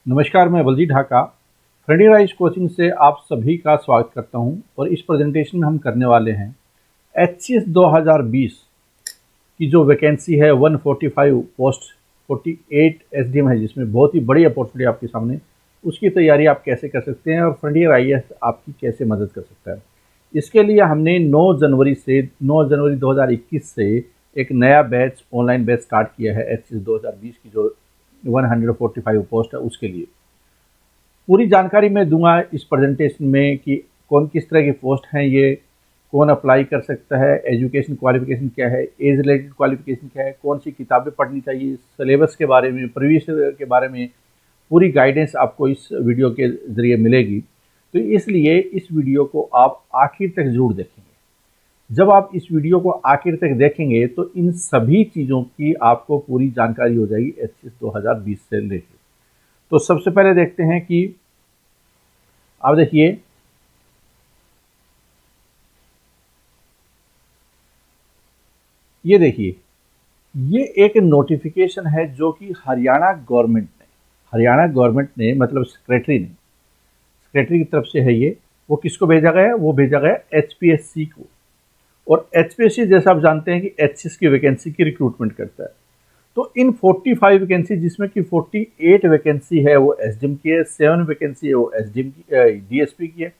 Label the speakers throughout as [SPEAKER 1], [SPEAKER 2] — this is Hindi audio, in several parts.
[SPEAKER 1] नमस्कार, मैं बलजीत ढाका फ्रेंडली कोचिंग से आप सभी का स्वागत करता हूं। और इस प्रेजेंटेशन में हम करने वाले हैं HCS 2020 की जो वैकेंसी है 145 पोस्ट 48 SDM है, जिसमें बहुत ही बड़ी अपॉर्चुनिटी आपके सामने, उसकी तैयारी आप कैसे कर सकते हैं और फ्रेंडली IAS आपकी कैसे मदद कर सकता है। इसके लिए हमने 9 जनवरी 2021 से एक नया बैच, ऑनलाइन बैच स्टार्ट किया है HCS 2020 की जो 145 पोस्ट है उसके लिए। पूरी जानकारी मैं दूंगा इस प्रेजेंटेशन में कि कौन किस तरह की पोस्ट हैं, ये कौन अप्लाई कर सकता है, एजुकेशन क्वालिफिकेशन क्या है, एज रिलेटेड क्वालिफिकेशन क्या है, कौन सी किताबें पढ़नी चाहिए, सिलेबस के बारे में, प्रीवियस के बारे में पूरी गाइडेंस आपको इस वीडियो के ज़रिए मिलेगी। तो इसलिए इस वीडियो को आप आखिर तक जरूर देखेंगे। जब आप इस वीडियो को आखिर तक देखेंगे तो इन सभी चीज़ों की आपको पूरी जानकारी हो जाएगी HCS 2020 से रिलेटेड। तो सबसे पहले देखते हैं कि आप देखिए, ये देखिए, ये एक नोटिफिकेशन है जो कि हरियाणा गवर्नमेंट ने मतलब सेक्रेटरी की तरफ से है। ये वो किसको भेजा गया है? वो भेजा गया HPSC को। और HPSC जैसा आप जानते हैं कि HCS की वैकेंसी की रिक्रूटमेंट करता है। तो इन 45 वैकेंसी, जिसमें कि 48 वैकेंसी है वो SDM की है, 7 वैकेंसी है वो SDM की DSP की है।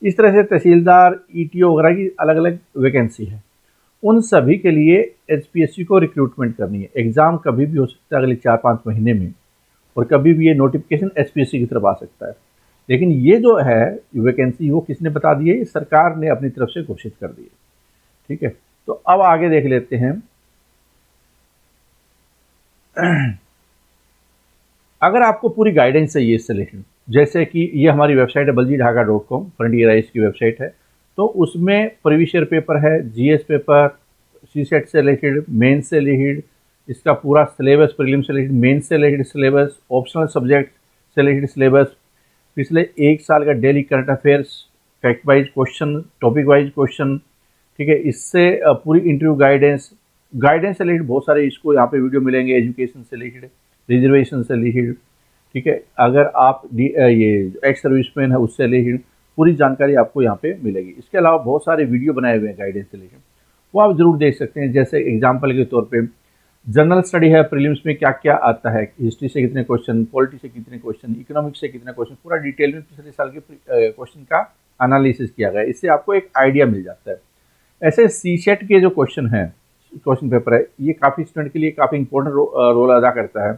[SPEAKER 1] इस तरह से तहसीलदार, ETO वगैरह की अलग अलग वैकेंसी है। उन सभी के लिए HPSC को रिक्रूटमेंट करनी है। एग्ज़ाम कभी भी हो सकता है अगले 4-5 महीने में, और कभी भी ये नोटिफिकेशन HPSC की तरफ आ सकता है। लेकिन ये जो है वैकेंसी, वो किसने बता दी है? सरकार ने अपनी तरफ से घोषित कर दी है। ठीक है, तो अब आगे देख लेते हैं। अगर आपको पूरी गाइडेंस चाहिए इससे रिलेटेड, जैसे कि ये हमारी वेबसाइट है baljeetdhaka.com, फ्रेंडली IAS की वेबसाइट है। तो उसमें प्रीवियस ईयर पेपर है, GS पेपर, CSET से रिलेटेड, मेन से रिलेटेड, इसका पूरा सिलेबस, प्रीलिम से रिलेटेड, मेन से रिलेटेड सिलेबस, ऑप्शनल सब्जेक्ट से रिलेटेड सिलेबस, पिछले 1 साल का daily current affairs, fact wise question, topic wise question. ठीक है, इससे पूरी इंटरव्यू गाइडेंस से रिलेटेड बहुत सारे इसको यहाँ पे वीडियो मिलेंगे। एजुकेशन से रिलेटेड, रिजर्वेशन से रिलेटेड, ठीक है, अगर आप ये एक्स सर्विसमैन है उससे रिलेटेड पूरी जानकारी आपको यहाँ पे मिलेगी। इसके अलावा बहुत सारे वीडियो बनाए हुए हैं गाइडेंस से रिलेटेड, वो आप जरूर देख सकते हैं। जैसे एग्जाम्पल के तौर पे जनरल स्टडी है, प्रीलिम्स में क्या क्या आता है, हिस्ट्री से कितने क्वेश्चन, पॉलिटी से कितने क्वेश्चन, इकोनॉमिक्स से कितने क्वेश्चन, पूरा डिटेल में पिछले साल के क्वेश्चन का एनालिसिस किया गया है। इससे आपको एक आइडिया मिल जाता है। ऐसे CSET के जो क्वेश्चन पेपर है, ये काफ़ी स्टूडेंट के लिए काफ़ी इंपॉर्टेंट रोल अदा करता है,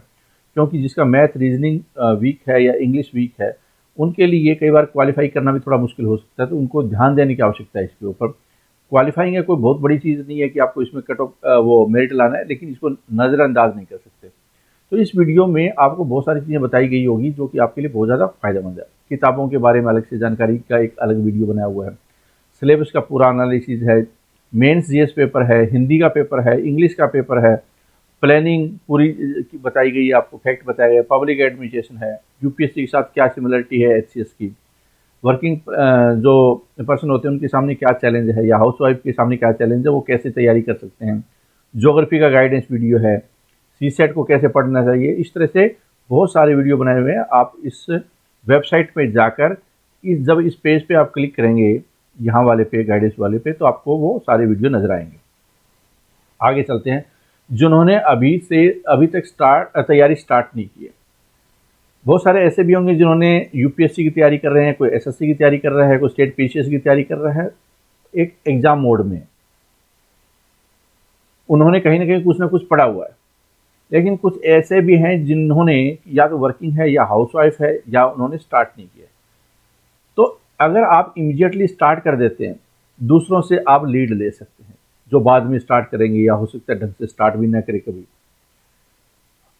[SPEAKER 1] क्योंकि जिसका मैथ, रीजनिंग वीक है या इंग्लिश वीक है, उनके लिए कई बार क्वालिफाई करना भी थोड़ा मुश्किल हो सकता है। तो उनको ध्यान देने की आवश्यकता है इसके ऊपर। क्वालिफाइंग है कोई बहुत बड़ी चीज़ नहीं है कि आपको इसमें कट ऑफ वो मेरिट लाना है, लेकिन इसको नज़रअंदाज नहीं कर सकते। तो इस वीडियो में आपको बहुत सारी चीज़ें बताई गई होगी जो कि आपके लिए बहुत ज़्यादा फायदेमंद है। किताबों के बारे में अलग से जानकारी का एक अलग वीडियो बनाया हुआ है, सिलेबस का पूरा एनालिसिस है, मेंस GS पेपर है, हिंदी का पेपर है, इंग्लिश का पेपर है, प्लानिंग पूरी बताई गई है, आपको फैक्ट बताया गया, पब्लिक एडमिनिस्ट्रेशन है, UPSC के साथ क्या सिमिलरिटी है HCS की, वर्किंग जो पर्सन होते हैं उनके सामने क्या चैलेंज है, या हाउसवाइफ के सामने क्या चैलेंज है, वो कैसे तैयारी कर सकते हैं, ज्योग्राफी का गाइडेंस वीडियो है, CSET को कैसे पढ़ना चाहिए। इस तरह से बहुत सारे वीडियो बनाए हुए हैं। आप इस वेबसाइट पे जाकर जब इस पेज पे आप क्लिक करेंगे, यहाँ वाले पे, गाइडेंस वाले पे, तो आपको वो सारे वीडियो नजर आएंगे। आगे चलते हैं। जिन्होंने अभी तक तैयारी स्टार्ट नहीं की है, बहुत सारे ऐसे भी होंगे जिन्होंने UPSC की तैयारी कर रहे हैं, कोई SSC की तैयारी कर रहा है, कोई स्टेट PCS की तैयारी कर रहा है, एक एग्जाम मोड में। उन्होंने कहीं ना कुछ पढ़ा हुआ है, लेकिन कुछ ऐसे भी हैं जिन्होंने या तो वर्किंग है या हाउसवाइफ है या उन्होंने स्टार्ट नहीं किया। तो अगर आप इमीडिएटली स्टार्ट कर देते हैं, दूसरों से आप लीड ले सकते हैं जो बाद में स्टार्ट करेंगे, या हो सकता है ढंग से स्टार्ट भी ना करे कभी।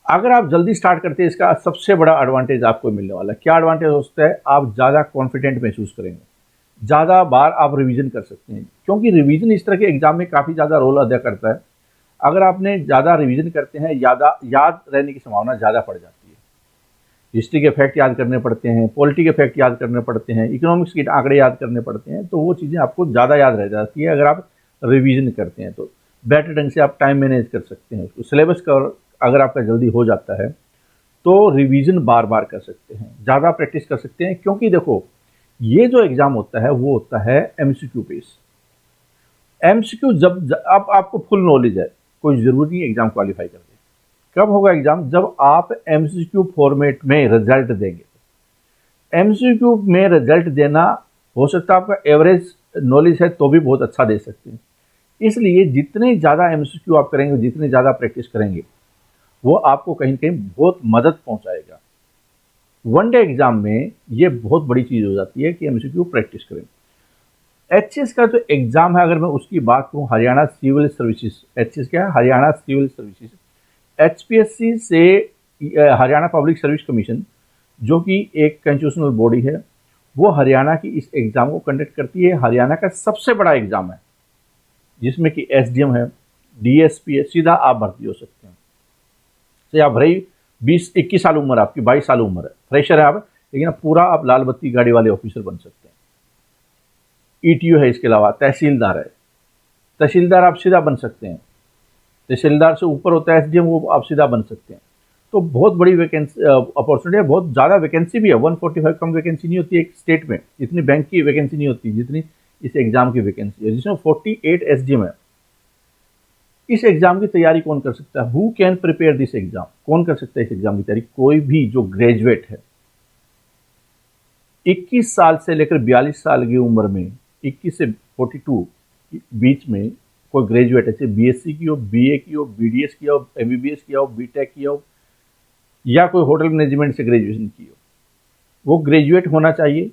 [SPEAKER 1] अगर आप जल्दी स्टार्ट करते हैं, इसका सबसे बड़ा एडवांटेज आपको मिलने वाला है। क्या एडवांटेज हो सकता है? आप ज़्यादा कॉन्फिडेंट महसूस करेंगे, ज़्यादा बार आप रिवीजन कर सकते हैं, क्योंकि रिवीजन इस तरह के एग्जाम में काफ़ी ज़्यादा रोल अदा करता है। अगर आपने ज़्यादा रिवीजन करते हैं, याद रहने की संभावना ज़्यादा बढ़ जाती है। हिस्ट्री के फैक्ट याद करने पड़ते हैं, पॉलिटी के फैक्ट याद करने पड़ते हैं, इकोनॉमिक्स के आंकड़े याद करने पड़ते हैं, तो वो चीज़ें आपको ज़्यादा याद रह जाती है अगर आप रिवीजन करते हैं। तो बेटर ढंग से आप टाइम मैनेज कर सकते हैं उसको। सिलेबस का अगर आपका जल्दी हो जाता है तो रिवीजन बार बार कर सकते हैं, ज़्यादा प्रैक्टिस कर सकते हैं, क्योंकि देखो ये जो एग्ज़ाम होता है वो होता है एमसीक्यू बेस। एमसीक्यू जब अब आपको फुल नॉलेज है, कोई ज़रूरी नहीं एग्ज़ाम क्वालिफाई कर दे। कब होगा एग्ज़ाम? जब आप एमसीक्यू फॉर्मेट में रिजल्ट देंगे। एमसीक्यू में रिजल्ट देना, हो सकता है आपका एवरेज नॉलेज है तो भी बहुत अच्छा दे सकते हैं। इसलिए जितने ज़्यादा एमसीक्यू आप करेंगे, जितने ज़्यादा प्रैक्टिस करेंगे, वो आपको कहीं न कहीं बहुत मदद पहुंचाएगा। वनडे एग्जाम में ये बहुत बड़ी चीज़ हो जाती है कि एमसीक्यू प्रैक्टिस करें। एचएस का जो एग्ज़ाम है, अगर मैं उसकी बात करूं, हरियाणा सिविल सर्विसेज, एचएस क्या है? Haryana civil services. एचपीएससी से हरियाणा पब्लिक सर्विस कमीशन, जो कि एक कॉन्स्टिट्यूशनल बॉडी है, वो हरियाणा की इस एग्ज़ाम को कंडक्ट करती है। हरियाणा का सबसे बड़ा एग्ज़ाम है, जिसमें कि एसडीएम है, डीएसपी है, सीधा आप भर्ती हो सकते हैं। तो आप भले 20-21 साल उम्र, आपकी 22 साल उम्र है, फ्रेशर है आप, लेकिन आप पूरा आप लाल बत्ती गाड़ी वाले ऑफिसर बन सकते हैं। ईटीओ है, इसके अलावा तहसीलदार है, तहसीलदार आप सीधा बन सकते हैं। तहसीलदार से ऊपर होता है एसडीएम, वो आप सीधा बन सकते हैं। तो बहुत बड़ी वैकेंसी अपॉर्चुनिटी है, बहुत ज़्यादा वैकेंसी भी है। 145 कम वैकेंसी नहीं होती एक स्टेट में, इतनी बैंक की वैकेंसी नहीं होती जितनी इस एग्ज़ाम की वैकेंसी है, जिसमें 48 एसडीएम है। इस एग्ज़ाम की तैयारी कौन कर सकता है? Who can prepare this exam? कौन कर सकता है इस एग्ज़ाम की तैयारी? कोई भी जो ग्रेजुएट है, 21 साल से लेकर 42 साल की उम्र में, 21 से 42 बीच में कोई ग्रेजुएट है, चाहे बीएससी की हो, बीए की हो, बीडीएस किया हो, एमबीबीएस किया हो, बीटेक किया हो, या कोई होटल मैनेजमेंट से ग्रेजुएशन की हो, वो ग्रेजुएट होना चाहिए।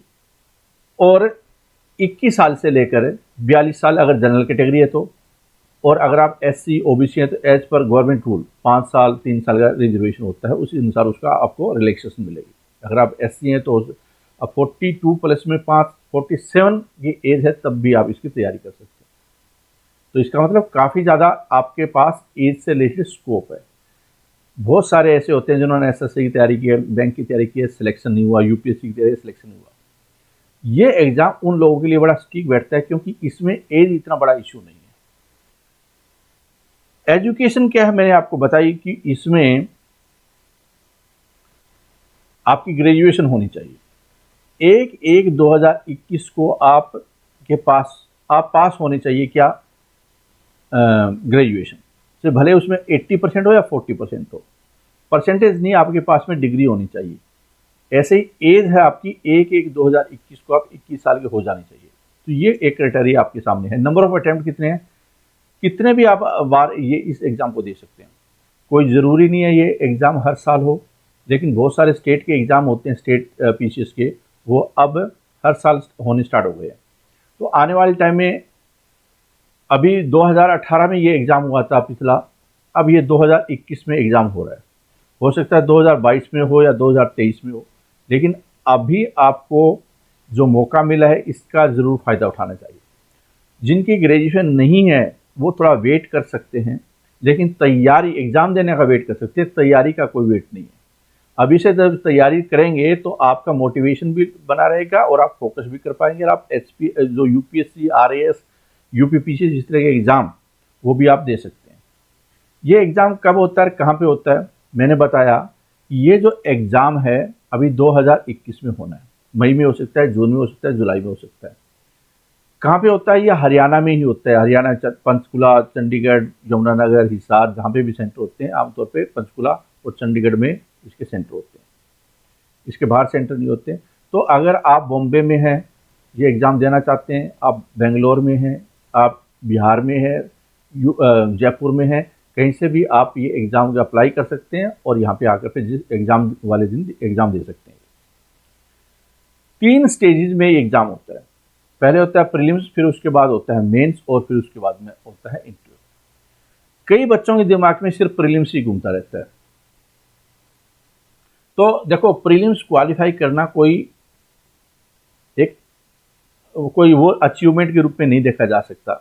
[SPEAKER 1] और 21 साल से लेकर 42 साल अगर जनरल कैटेगरी है तो, और अगर आप एससी ओबीसी हैं तो एज पर गवर्नमेंट रूल 5 साल 3 साल का रिजर्वेशन होता है, उसी अनुसार उसका आपको रिलैक्सेशन मिलेगी। अगर आप एससी हैं तो अब 42 प्लस में 5, 47 की एज है, तब भी आप इसकी तैयारी कर सकते हैं। तो इसका मतलब काफ़ी ज़्यादा आपके पास एज से रिलेटेड स्कोप है। बहुत सारे ऐसे होते हैं जिन्होंने एसएससी की तैयारी की है, बैंक की तैयारी की है, सिलेक्शन नहीं हुआ, यूपीएससी की तैयारी, सिलेक्शन नहीं हुआ। ये एग्ज़ाम उन लोगों के लिए बड़ा ठीक बैठता है, क्योंकि इसमें एज इतना बड़ा इशू नहीं है। एजुकेशन क्या है, मैंने आपको बताई कि इसमें आपकी ग्रेजुएशन होनी चाहिए। 1/1/2021 को आपके पास आप पास होने चाहिए क्या? ग्रेजुएशन से, भले उसमें 80% हो या 40% हो, परसेंटेज नहीं, आपके पास में डिग्री होनी चाहिए। ऐसे ही एज है आपकी 1/1/2021 को आप 21 साल के हो जानी चाहिए। तो ये एक क्राइटेरिया आपके सामने है। नंबर ऑफ अटेम्प्ट कितने हैं? कितने भी आप बार ये इस एग्ज़ाम को दे सकते हैं। कोई ज़रूरी नहीं है ये एग्ज़ाम हर साल हो, लेकिन बहुत सारे स्टेट के एग्ज़ाम होते हैं, स्टेट पीसीएस के, वो अब हर साल होने स्टार्ट हो गए हैं। तो आने वाले टाइम में, अभी 2018 में ये एग्ज़ाम हुआ था पिछला, अब ये 2021 में एग्ज़ाम हो रहा है। हो सकता है 2022 में हो या 2023 में हो, लेकिन अभी आपको जो मौका मिला है इसका ज़रूर फ़ायदा उठाना चाहिए। जिनकी ग्रेजुएशन नहीं है वो थोड़ा वेट कर सकते हैं, लेकिन तैयारी, एग्ज़ाम देने का वेट कर सकते हैं, तैयारी का कोई वेट नहीं है। अभी से जब तैयारी करेंगे तो आपका मोटिवेशन भी बना रहेगा और आप फोकस भी कर पाएंगे, और आप जो यूपीएससी, आरएएस, यूपीपीसी जिस तरह के एग्ज़ाम, वो भी आप दे सकते हैं। ये एग्ज़ाम कब होता है, कहाँ पे होता है? मैंने बताया कि ये जो एग्ज़ाम है अभी 2021 में होना है। मई में हो सकता है, जून में हो सकता है, जुलाई में हो सकता है। कहाँ पे होता है? ये हरियाणा में ही होता है। हरियाणा, पंचकुला, चंडीगढ़, यमुनानगर, हिसार, जहाँ पे भी सेंटर होते हैं, आमतौर पे पंचकुला और चंडीगढ़ में इसके सेंटर होते हैं, इसके बाहर सेंटर नहीं होते। तो अगर आप बॉम्बे में हैं, ये एग्ज़ाम देना चाहते हैं, आप बेंगलोर में हैं, आप बिहार में हैं, जयपुर में हैं, कहीं से भी आप ये एग्ज़ाम का अप्लाई कर सकते हैं और यहाँ पे आकर के जिस एग्ज़ाम वाले दिन एग्ज़ाम दे सकते हैं। 3 स्टेजेस में ये एग्ज़ाम होता है। पहले होता है प्रीलिम्स, फिर उसके बाद होता है मेंस, और फिर उसके बाद में होता है इंटरव्यू। कई बच्चों के दिमाग में सिर्फ प्रीलिम्स ही घूमता रहता है। तो देखो, प्रीलिम्स क्वालिफाई करना कोई वो अचीवमेंट के रूप में नहीं देखा जा सकता।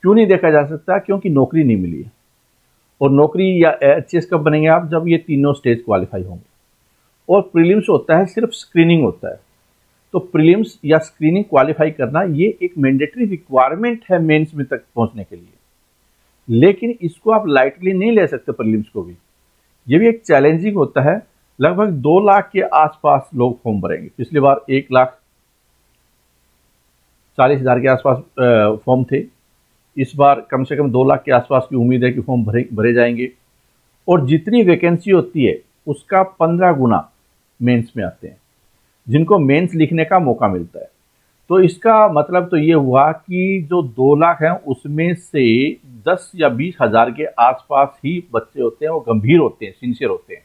[SPEAKER 1] क्यों नहीं देखा जा सकता? क्योंकि नौकरी नहीं मिली है। और नौकरी या एचएस कब बनेंगे आप? जब ये तीनों स्टेज क्वालिफाई होंगे। और प्रीलिम्स होता है, सिर्फ स्क्रीनिंग होता है। तो प्रीलिम्स या स्क्रीनिंग क्वालिफाई करना ये एक मैंडेटरी रिक्वायरमेंट है मेंस में तक पहुंचने के लिए, लेकिन इसको आप लाइटली नहीं ले सकते। प्रीलिम्स को भी, ये भी एक चैलेंजिंग होता है। लगभग 2 लाख के आसपास लोग फॉर्म भरेंगे। पिछली बार 1,40,000 के आसपास फॉर्म थे। इस बार कम से कम 2 लाख के आसपास की उम्मीद है कि फॉर्म भरे जाएंगे, और जितनी वैकेंसी होती है उसका 15 गुना मेंस में आते हैं, जिनको मेंस लिखने का मौका मिलता है। तो इसका मतलब तो ये हुआ कि जो 2 लाख हैं उसमें से 10 या 20 हज़ार के आसपास ही बच्चे होते हैं, वो गंभीर होते हैं, सिंसियर होते हैं।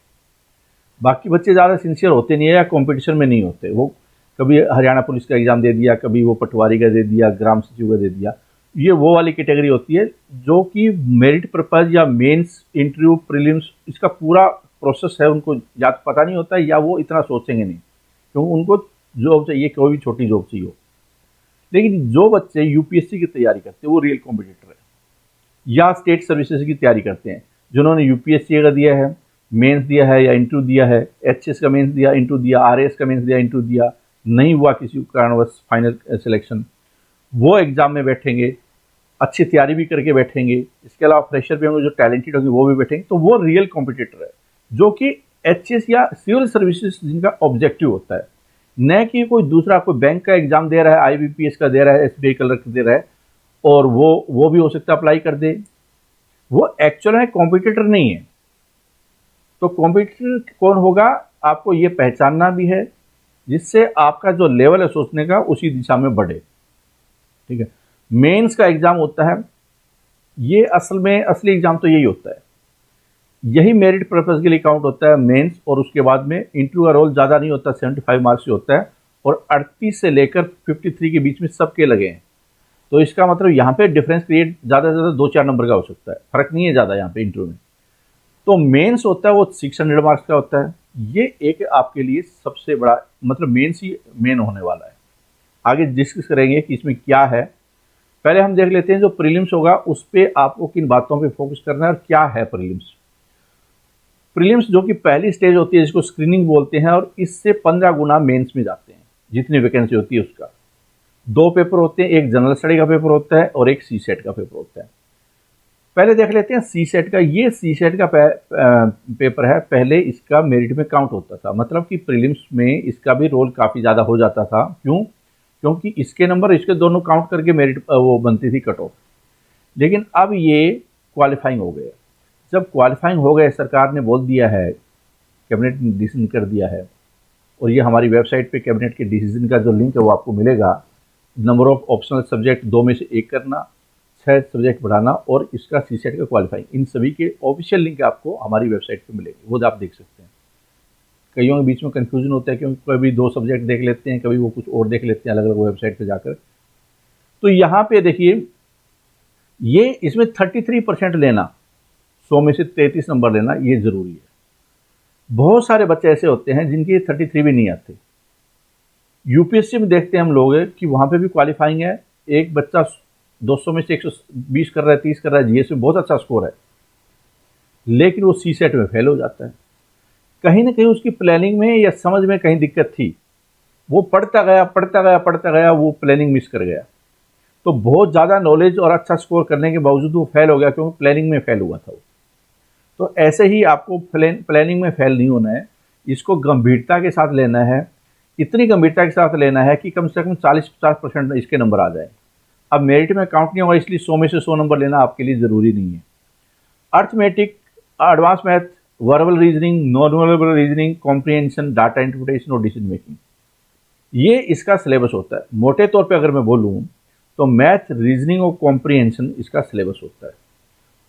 [SPEAKER 1] बाकी बच्चे ज़्यादा सिंसियर होते नहीं है या कंपटीशन में नहीं होते। वो कभी हरियाणा पुलिस का एग्ज़ाम दे दिया, कभी वो पटवारी का दे दिया, ग्राम सचिव का दे दिया। ये वो वाली कैटेगरी होती है जो कि मेरिट पर्पज़ या मेंस, इंटरव्यू, प्रीलिम्स, इसका पूरा प्रोसेस है, उनको या पता नहीं होता या वो इतना सोचेंगे नहीं, क्योंकि उनको जॉब चाहिए, कोई भी छोटी जॉब चाहिए हो। लेकिन जो बच्चे यूपीएससी की तैयारी करते हैं वो रियल कॉम्पिटिटर है, या स्टेट सर्विसेज की तैयारी करते हैं, जिन्होंने यूपीएससी का दिया है, मेंस दिया है या इंटरव्यू दिया है, एचएस का मेंस दिया, इंटरव्यू दिया, आरएएस का मेंस दिया, इंटरव्यू दिया, नहीं हुआ किसी कारणवश फाइनल सिलेक्शन, वो एग्जाम में बैठेंगे, अच्छी तैयारी भी करके बैठेंगे। इसके अलावा फ्रेशर भी होंगे, जो टैलेंटेड होंगे वो भी बैठेंगे, तो वो रियल कॉम्पिटिटर है, जो कि एचएस या सिविल सर्विसेज जिनका ऑब्जेक्टिव होता है, न कि कोई दूसरा, कोई बैंक का एग्जाम दे रहा है, आईबीपीएस का दे रहा है, एसबीआई क्लर्क दे रहा है, और वो भी हो सकता है अप्लाई कर दे। वो एक्चुअल में कॉम्पिटिटर नहीं है। तो कॉम्पिटिटर कौन होगा, आपको ये पहचानना भी है, जिससे आपका जो लेवल है सोचने का उसी दिशा में बढ़े। ठीक है, मेंस का एग्जाम होता है, ये असल में असली एग्जाम तो यही होता है, यही मेरिट पर्पज के लिए काउंट होता है मेंस। और उसके बाद में इंटरव्यू का रोल ज़्यादा नहीं होता, 75 मार्क्स से होता है, और 38 से लेकर 53 के बीच में सबके लगे हैं। तो इसका मतलब यहाँ पे डिफरेंस क्रिएट ज़्यादा से ज़्यादा 2-4 नंबर का हो सकता है, फर्क नहीं है ज़्यादा यहाँ पे इंटरव्यू में। तो मेंस होता है वो 600 मार्क्स का होता है। ये एक आपके लिए सबसे बड़ा, मतलब मेंस ही मेन होने वाला है। आगे डिस्कस करेंगे कि इसमें क्या है। पहले हम देख लेते हैं जो प्रीलिम्स होगा उस पर आपको किन बातों पे फोकस करना है और क्या है प्रीलिम्स। प्रीलिम्स जो कि पहली स्टेज होती है, जिसको स्क्रीनिंग बोलते हैं, और इससे 15 गुना मेंस में जाते हैं, जितनी वैकेंसी होती है उसका। 2 पेपर होते हैं, एक जनरल स्टडी का पेपर होता है और एक सी सेट का पेपर होता है। पहले देख लेते हैं सी सेट का। ये सी सेट का पेपर है, पहले इसका मेरिट में काउंट होता था, मतलब कि प्रीलिम्स में इसका भी रोल काफ़ी ज़्यादा हो जाता था। क्यों? क्योंकि इसके नंबर इसके दोनों काउंट करके मेरिट वो बनती थी कट ऑफ। लेकिन अब ये क्वालिफाइंग हो गया। जब क्वालिफाइंग हो गए, सरकार ने बोल दिया है, कैबिनेट ने डिसीजन कर दिया है, और ये हमारी वेबसाइट पे कैबिनेट के डिसीजन का जो लिंक है वो आपको मिलेगा। नंबर ऑफ ऑप्शनल सब्जेक्ट 2 में से 1 करना, 6 सब्जेक्ट बढ़ाना, और इसका सी सेट का क्वालिफाइंग, इन सभी के ऑफिशियल लिंक आपको हमारी वेबसाइट पे मिलेंगे, वो आप देख सकते हैं। कईयों के बीच में कन्फ्यूजन होता है, क्योंकि कभी 2 सब्जेक्ट देख लेते हैं, कभी वो कुछ और देख लेते हैं अलग अलग वेबसाइट पे जाकर। तो यहाँ पे देखिए, ये इसमें 33% लेना, 100 में से 33 नंबर लेना, ये ज़रूरी है। बहुत सारे बच्चे ऐसे होते हैं जिनके 33 भी नहीं आते। यूपीएससी में देखते हैं हम लोग कि वहाँ पे भी क्वालिफाइंग है, एक बच्चा 200 में से 120 कर रहा है, 30 कर रहा है, जीएस में बहुत अच्छा स्कोर है, लेकिन वो सी सेट में फेल हो जाता है। कहीं ना कहीं उसकी प्लानिंग में या समझ में कहीं दिक्कत थी, वो पढ़ता गया, वो प्लानिंग मिस कर गया। तो बहुत ज़्यादा नॉलेज और अच्छा स्कोर करने के बावजूद वो फेल हो गया, क्योंकि प्लानिंग में फेल हुआ था वो। तो ऐसे ही आपको प्लानिंग में फेल नहीं होना है, इसको गंभीरता के साथ लेना है, इतनी गंभीरता के साथ लेना है कि कम से कम 40-50% इसके नंबर आ जाए। अब मेरिट में काउंट नहीं होगा, इसलिए 100 में से 100 नंबर लेना आपके लिए ज़रूरी नहीं है। Arithmetic, advance math, verbal reasoning, non verbal reasoning, comprehension, data interpretation और डिसीजन मेकिंग, ये इसका सिलेबस होता है। मोटे तौर पे अगर मैं बोलूँ तो मैथ, रीजनिंग और कॉम्प्रिहेंशन इसका सिलेबस होता है।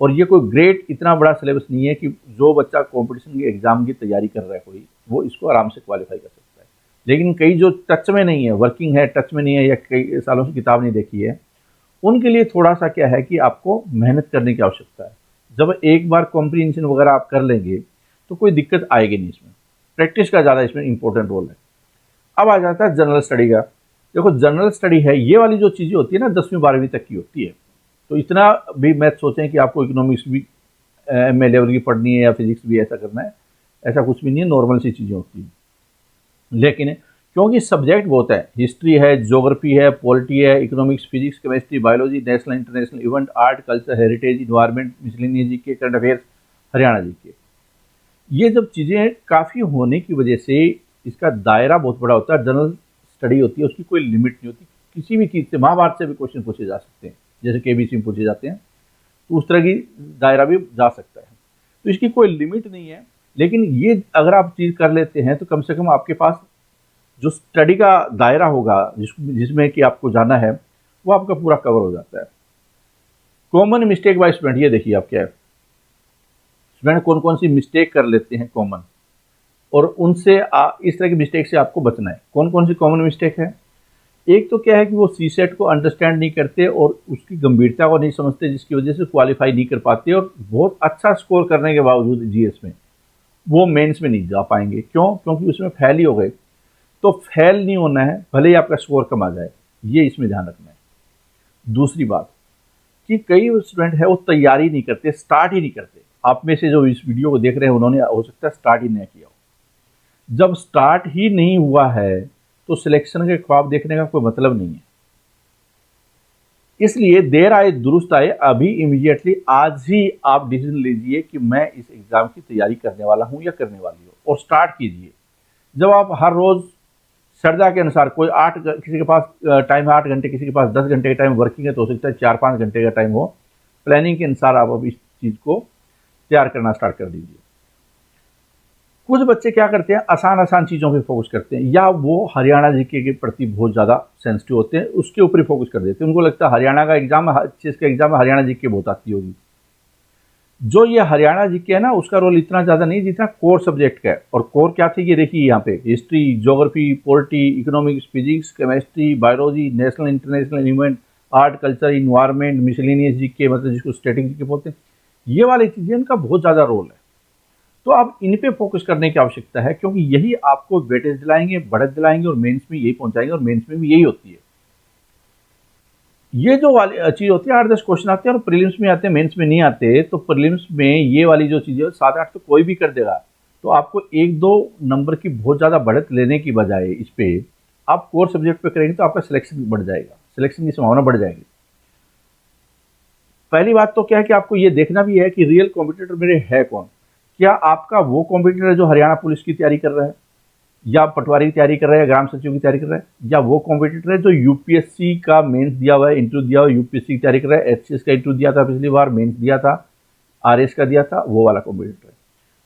[SPEAKER 1] और ये कोई ग्रेट इतना बड़ा सिलेबस नहीं है कि जो बच्चा कॉम्पिटिशन के एग्जाम की तैयारी कर रहा है कोई, वो इसको आराम से क्वालिफाई कर सकता है। लेकिन कई जो टच में नहीं है, वर्किंग है, टच में नहीं है, या कई सालों से किताब नहीं देखी है, उनके लिए थोड़ा सा क्या है कि आपको मेहनत करने की आवश्यकता है। जब एक बार कॉम्प्रिहेंशन वगैरह आप कर लेंगे तो कोई दिक्कत आएगी नहीं। इसमें प्रैक्टिस का ज़्यादा इसमें इंपॉर्टेंट रोल है। अब आ जाता है जनरल स्टडी का। देखो, जनरल स्टडी है, ये वाली जो चीज़ें होती है ना, 10वीं 12वीं तक की होती है। तो इतना भी मैथ सोचें कि आपको इकोनॉमिक्स भी MA लेवल की पढ़नी है या फिजिक्स भी ऐसा करना है, ऐसा कुछ भी नहीं है, नॉर्मल सी चीज़ें होती हैं। लेकिन क्योंकि सब्जेक्ट बहुत है, हिस्ट्री है, ज्योग्राफी है, पॉलिटी है, economics, physics, chemistry, biology, national international event, art, culture, heritage, environment, miscellaneous GK, current affairs, Haryana GK, ये जब चीज़ें काफ़ी होने की वजह से इसका दायरा बहुत बड़ा होता है, जनरल स्टडी होती है, उसकी कोई लिमिट नहीं होती। किसी भी चीज़ से, महाभारत से भी क्वेश्चन पूछे जा सकते हैं, जैसे केबीसी में पूछे जाते हैं, तो उस तरह की दायरा भी जा सकता है। तो इसकी कोई लिमिट नहीं है, लेकिन ये अगर आप चीज़ कर लेते हैं तो कम से कम आपके पास जो स्टडी का दायरा होगा जिसमें कि आपको जाना है, वो आपका पूरा कवर हो जाता है। कॉमन मिस्टेक बाय स्टूडेंट, ये देखिए आप क्या है, स्टूडेंट कौन कौन सी मिस्टेक कर लेते हैं कॉमन, और उनसे इस तरह की मिस्टेक से आपको बचना है। कौन कौन सी कॉमन मिस्टेक है? एक तो क्या है कि वो सीसेट को अंडरस्टैंड नहीं करते और उसकी गंभीरता को नहीं समझते, जिसकी वजह से क्वालिफाई नहीं कर पाते, और बहुत अच्छा स्कोर करने के बावजूद जीएस में वो मेंस में नहीं जा पाएंगे। क्यों? क्योंकि उसमें फेल ही हो गए। तो फेल नहीं होना है, भले ही आपका स्कोर कम आ जाए, ये इसमें ध्यान रखना है। दूसरी बात कि कई स्टूडेंट है वो तैयारी नहीं करते, स्टार्ट ही नहीं करते। आप में से जो इस वीडियो को देख रहे हैं उन्होंने हो सकता है स्टार्ट ही नहीं किया हो। जब स्टार्ट ही नहीं हुआ है तो सिलेक्शन के ख्वाब देखने का कोई मतलब नहीं है। इसलिए देर आए दुरुस्त आए, अभी इमीडिएटली आज ही आप डिसीजन लीजिए कि मैं इस एग्जाम की तैयारी करने वाला हूं या करने वाली हूं, और स्टार्ट कीजिए। जब आप हर रोज श्रद्धा के अनुसार, कोई 8, किसी के पास टाइम है 8 घंटे, किसी के पास 10 घंटे का टाइम वर्किंग है, तो हो सकता है 4-5 घंटे का टाइम हो, प्लानिंग के अनुसार आप अब इस चीज़ को तैयार करना स्टार्ट कर दीजिए। कुछ बच्चे क्या करते हैं, आसान आसान चीज़ों पे फोकस करते हैं, या वो हरियाणा जीके के प्रति बहुत ज़्यादा सेंसिटिव होते हैं, उसके ऊपर ही फोकस कर देते हैं। उनको लगता है हरियाणा का एग्जाम, चीज़ का एग्जाम है, हरियाणा जीके बहुत आती होगी। जो ये हरियाणा जीके है ना, उसका रोल इतना ज़्यादा नहीं जितना कोर सब्जेक्ट का है। और कोर क्या थे, ये देखिए यहाँ पे, history, geography, polity, economics, physics, chemistry, biology, national international event, art, culture, environment, miscellaneous GK, मतलब जिसको स्टैटिक जीके बोलते हैं, ये वाली चीज़ें इनका बहुत ज़्यादा रोल है। तो आप इन पे फोकस करने की आवश्यकता है, क्योंकि यही आपको वेटेज दिलाएंगे, बढ़त दिलाएंगे, और मेंस में यही पहुंचाएंगे, और मेंस में भी यही होती है। ये जो वाली चीज़ होती है, 8-10 क्वेश्चन आते हैं और प्रीलिम्स में आते हैं, मेंस में नहीं आते, तो प्रीलिम्स में ये वाली जो चीज़ें 7-8 तो कोई भी कर देगा। तो आपको 1-2 नंबर की बहुत ज़्यादा बढ़त लेने की बजाय इस पे आप कोर सब्जेक्ट पे करेंगे तो आपका सिलेक्शन बढ़ जाएगा, सिलेक्शन की संभावना बढ़ जाएगी। पहली बात तो क्या है कि आपको ये देखना भी है कि रियल कॉम्पिटिटर मेरे है कौन। क्या आपका वो कॉम्पिटिटर है जो हरियाणा पुलिस की तैयारी कर रहा है, या पटवारी की तैयारी कर रहा है, या ग्राम सचिव की तैयारी कर रहा है, या वो कॉम्पिटिटर है जो यूपीएससी का मेंस दिया हुआ है, इंटरव्यू दिया हुआ है, यूपीएससी की तैयारी कर रहा है, एचसीएस का इंटरव्यू दिया था पिछली बार, मेंस दिया था, आरएस का दिया था, वो वाला कॉम्पिटिटर है।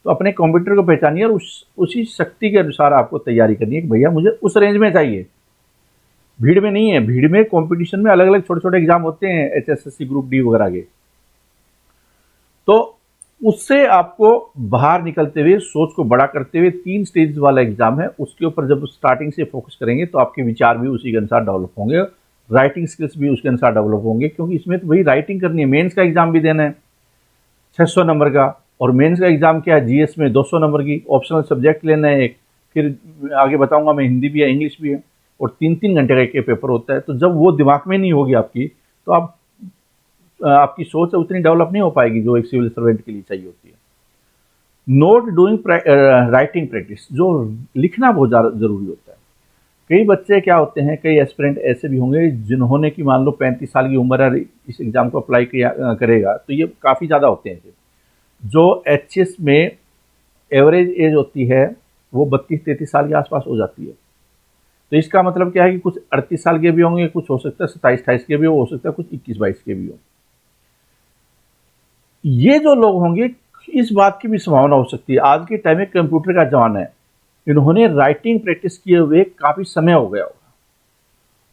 [SPEAKER 1] तो अपने कॉम्पिटिटर को पहचानिए और उसी शक्ति के अनुसार आपको तैयारी करनी है कि भैया मुझे उस रेंज में चाहिए, भीड़ में नहीं है। भीड़ में कॉम्पिटिशन में अलग अलग छोटे छोटे एग्जाम होते हैं, एचएसएससी, ग्रुप डी वगैरह के, तो उससे आपको बाहर निकलते हुए, सोच को बड़ा करते हुए, 3 स्टेज वाला एग्जाम है, उसके ऊपर जब स्टार्टिंग से फोकस करेंगे तो आपके विचार भी उसी के अनुसार डेवलप होंगे, राइटिंग स्किल्स भी उसके अनुसार डेवलप होंगे, क्योंकि इसमें तो वही राइटिंग करनी है। मेंस का एग्जाम भी देना है 600 नंबर का, और मेंस का एग्जाम क्या है, जीएस में 200 नंबर की ऑप्शनल सब्जेक्ट लेना है एक, फिर आगे बताऊंगा मैं, हिंदी भी है, इंग्लिश भी है, और 3-3 घंटे का एक पेपर होता है। तो जब वो दिमाग में नहीं होगी आपकी, तो आपकी सोच उतनी डेवलप नहीं हो पाएगी जो एक सिविल सर्वेंट के लिए चाहिए होती है। नोट डूइंग राइटिंग प्रैक्टिस, जो लिखना बहुत ज़्यादा जरूरी होता है। कई बच्चे क्या होते हैं, कई एस्पिरेंट ऐसे भी होंगे जिन्होंने कि मान लो 35 साल की उम्र है, इस एग्जाम को अप्लाई करेगा, तो ये काफ़ी ज़्यादा होते हैं। जो एचएस में एवरेज एज होती है वो 32-33 साल के आसपास हो जाती है। तो इसका मतलब क्या है कि कुछ 38 साल के भी होंगे, कुछ हो सकता है 27-28 के भी हो सकता है कुछ 21-22 के भी हो। ये जो लोग होंगे, इस बात की भी संभावना हो सकती है, आज के टाइम में कंप्यूटर का जमाना है, इन्होंने राइटिंग प्रैक्टिस किए हुए काफ़ी समय हो गया होगा,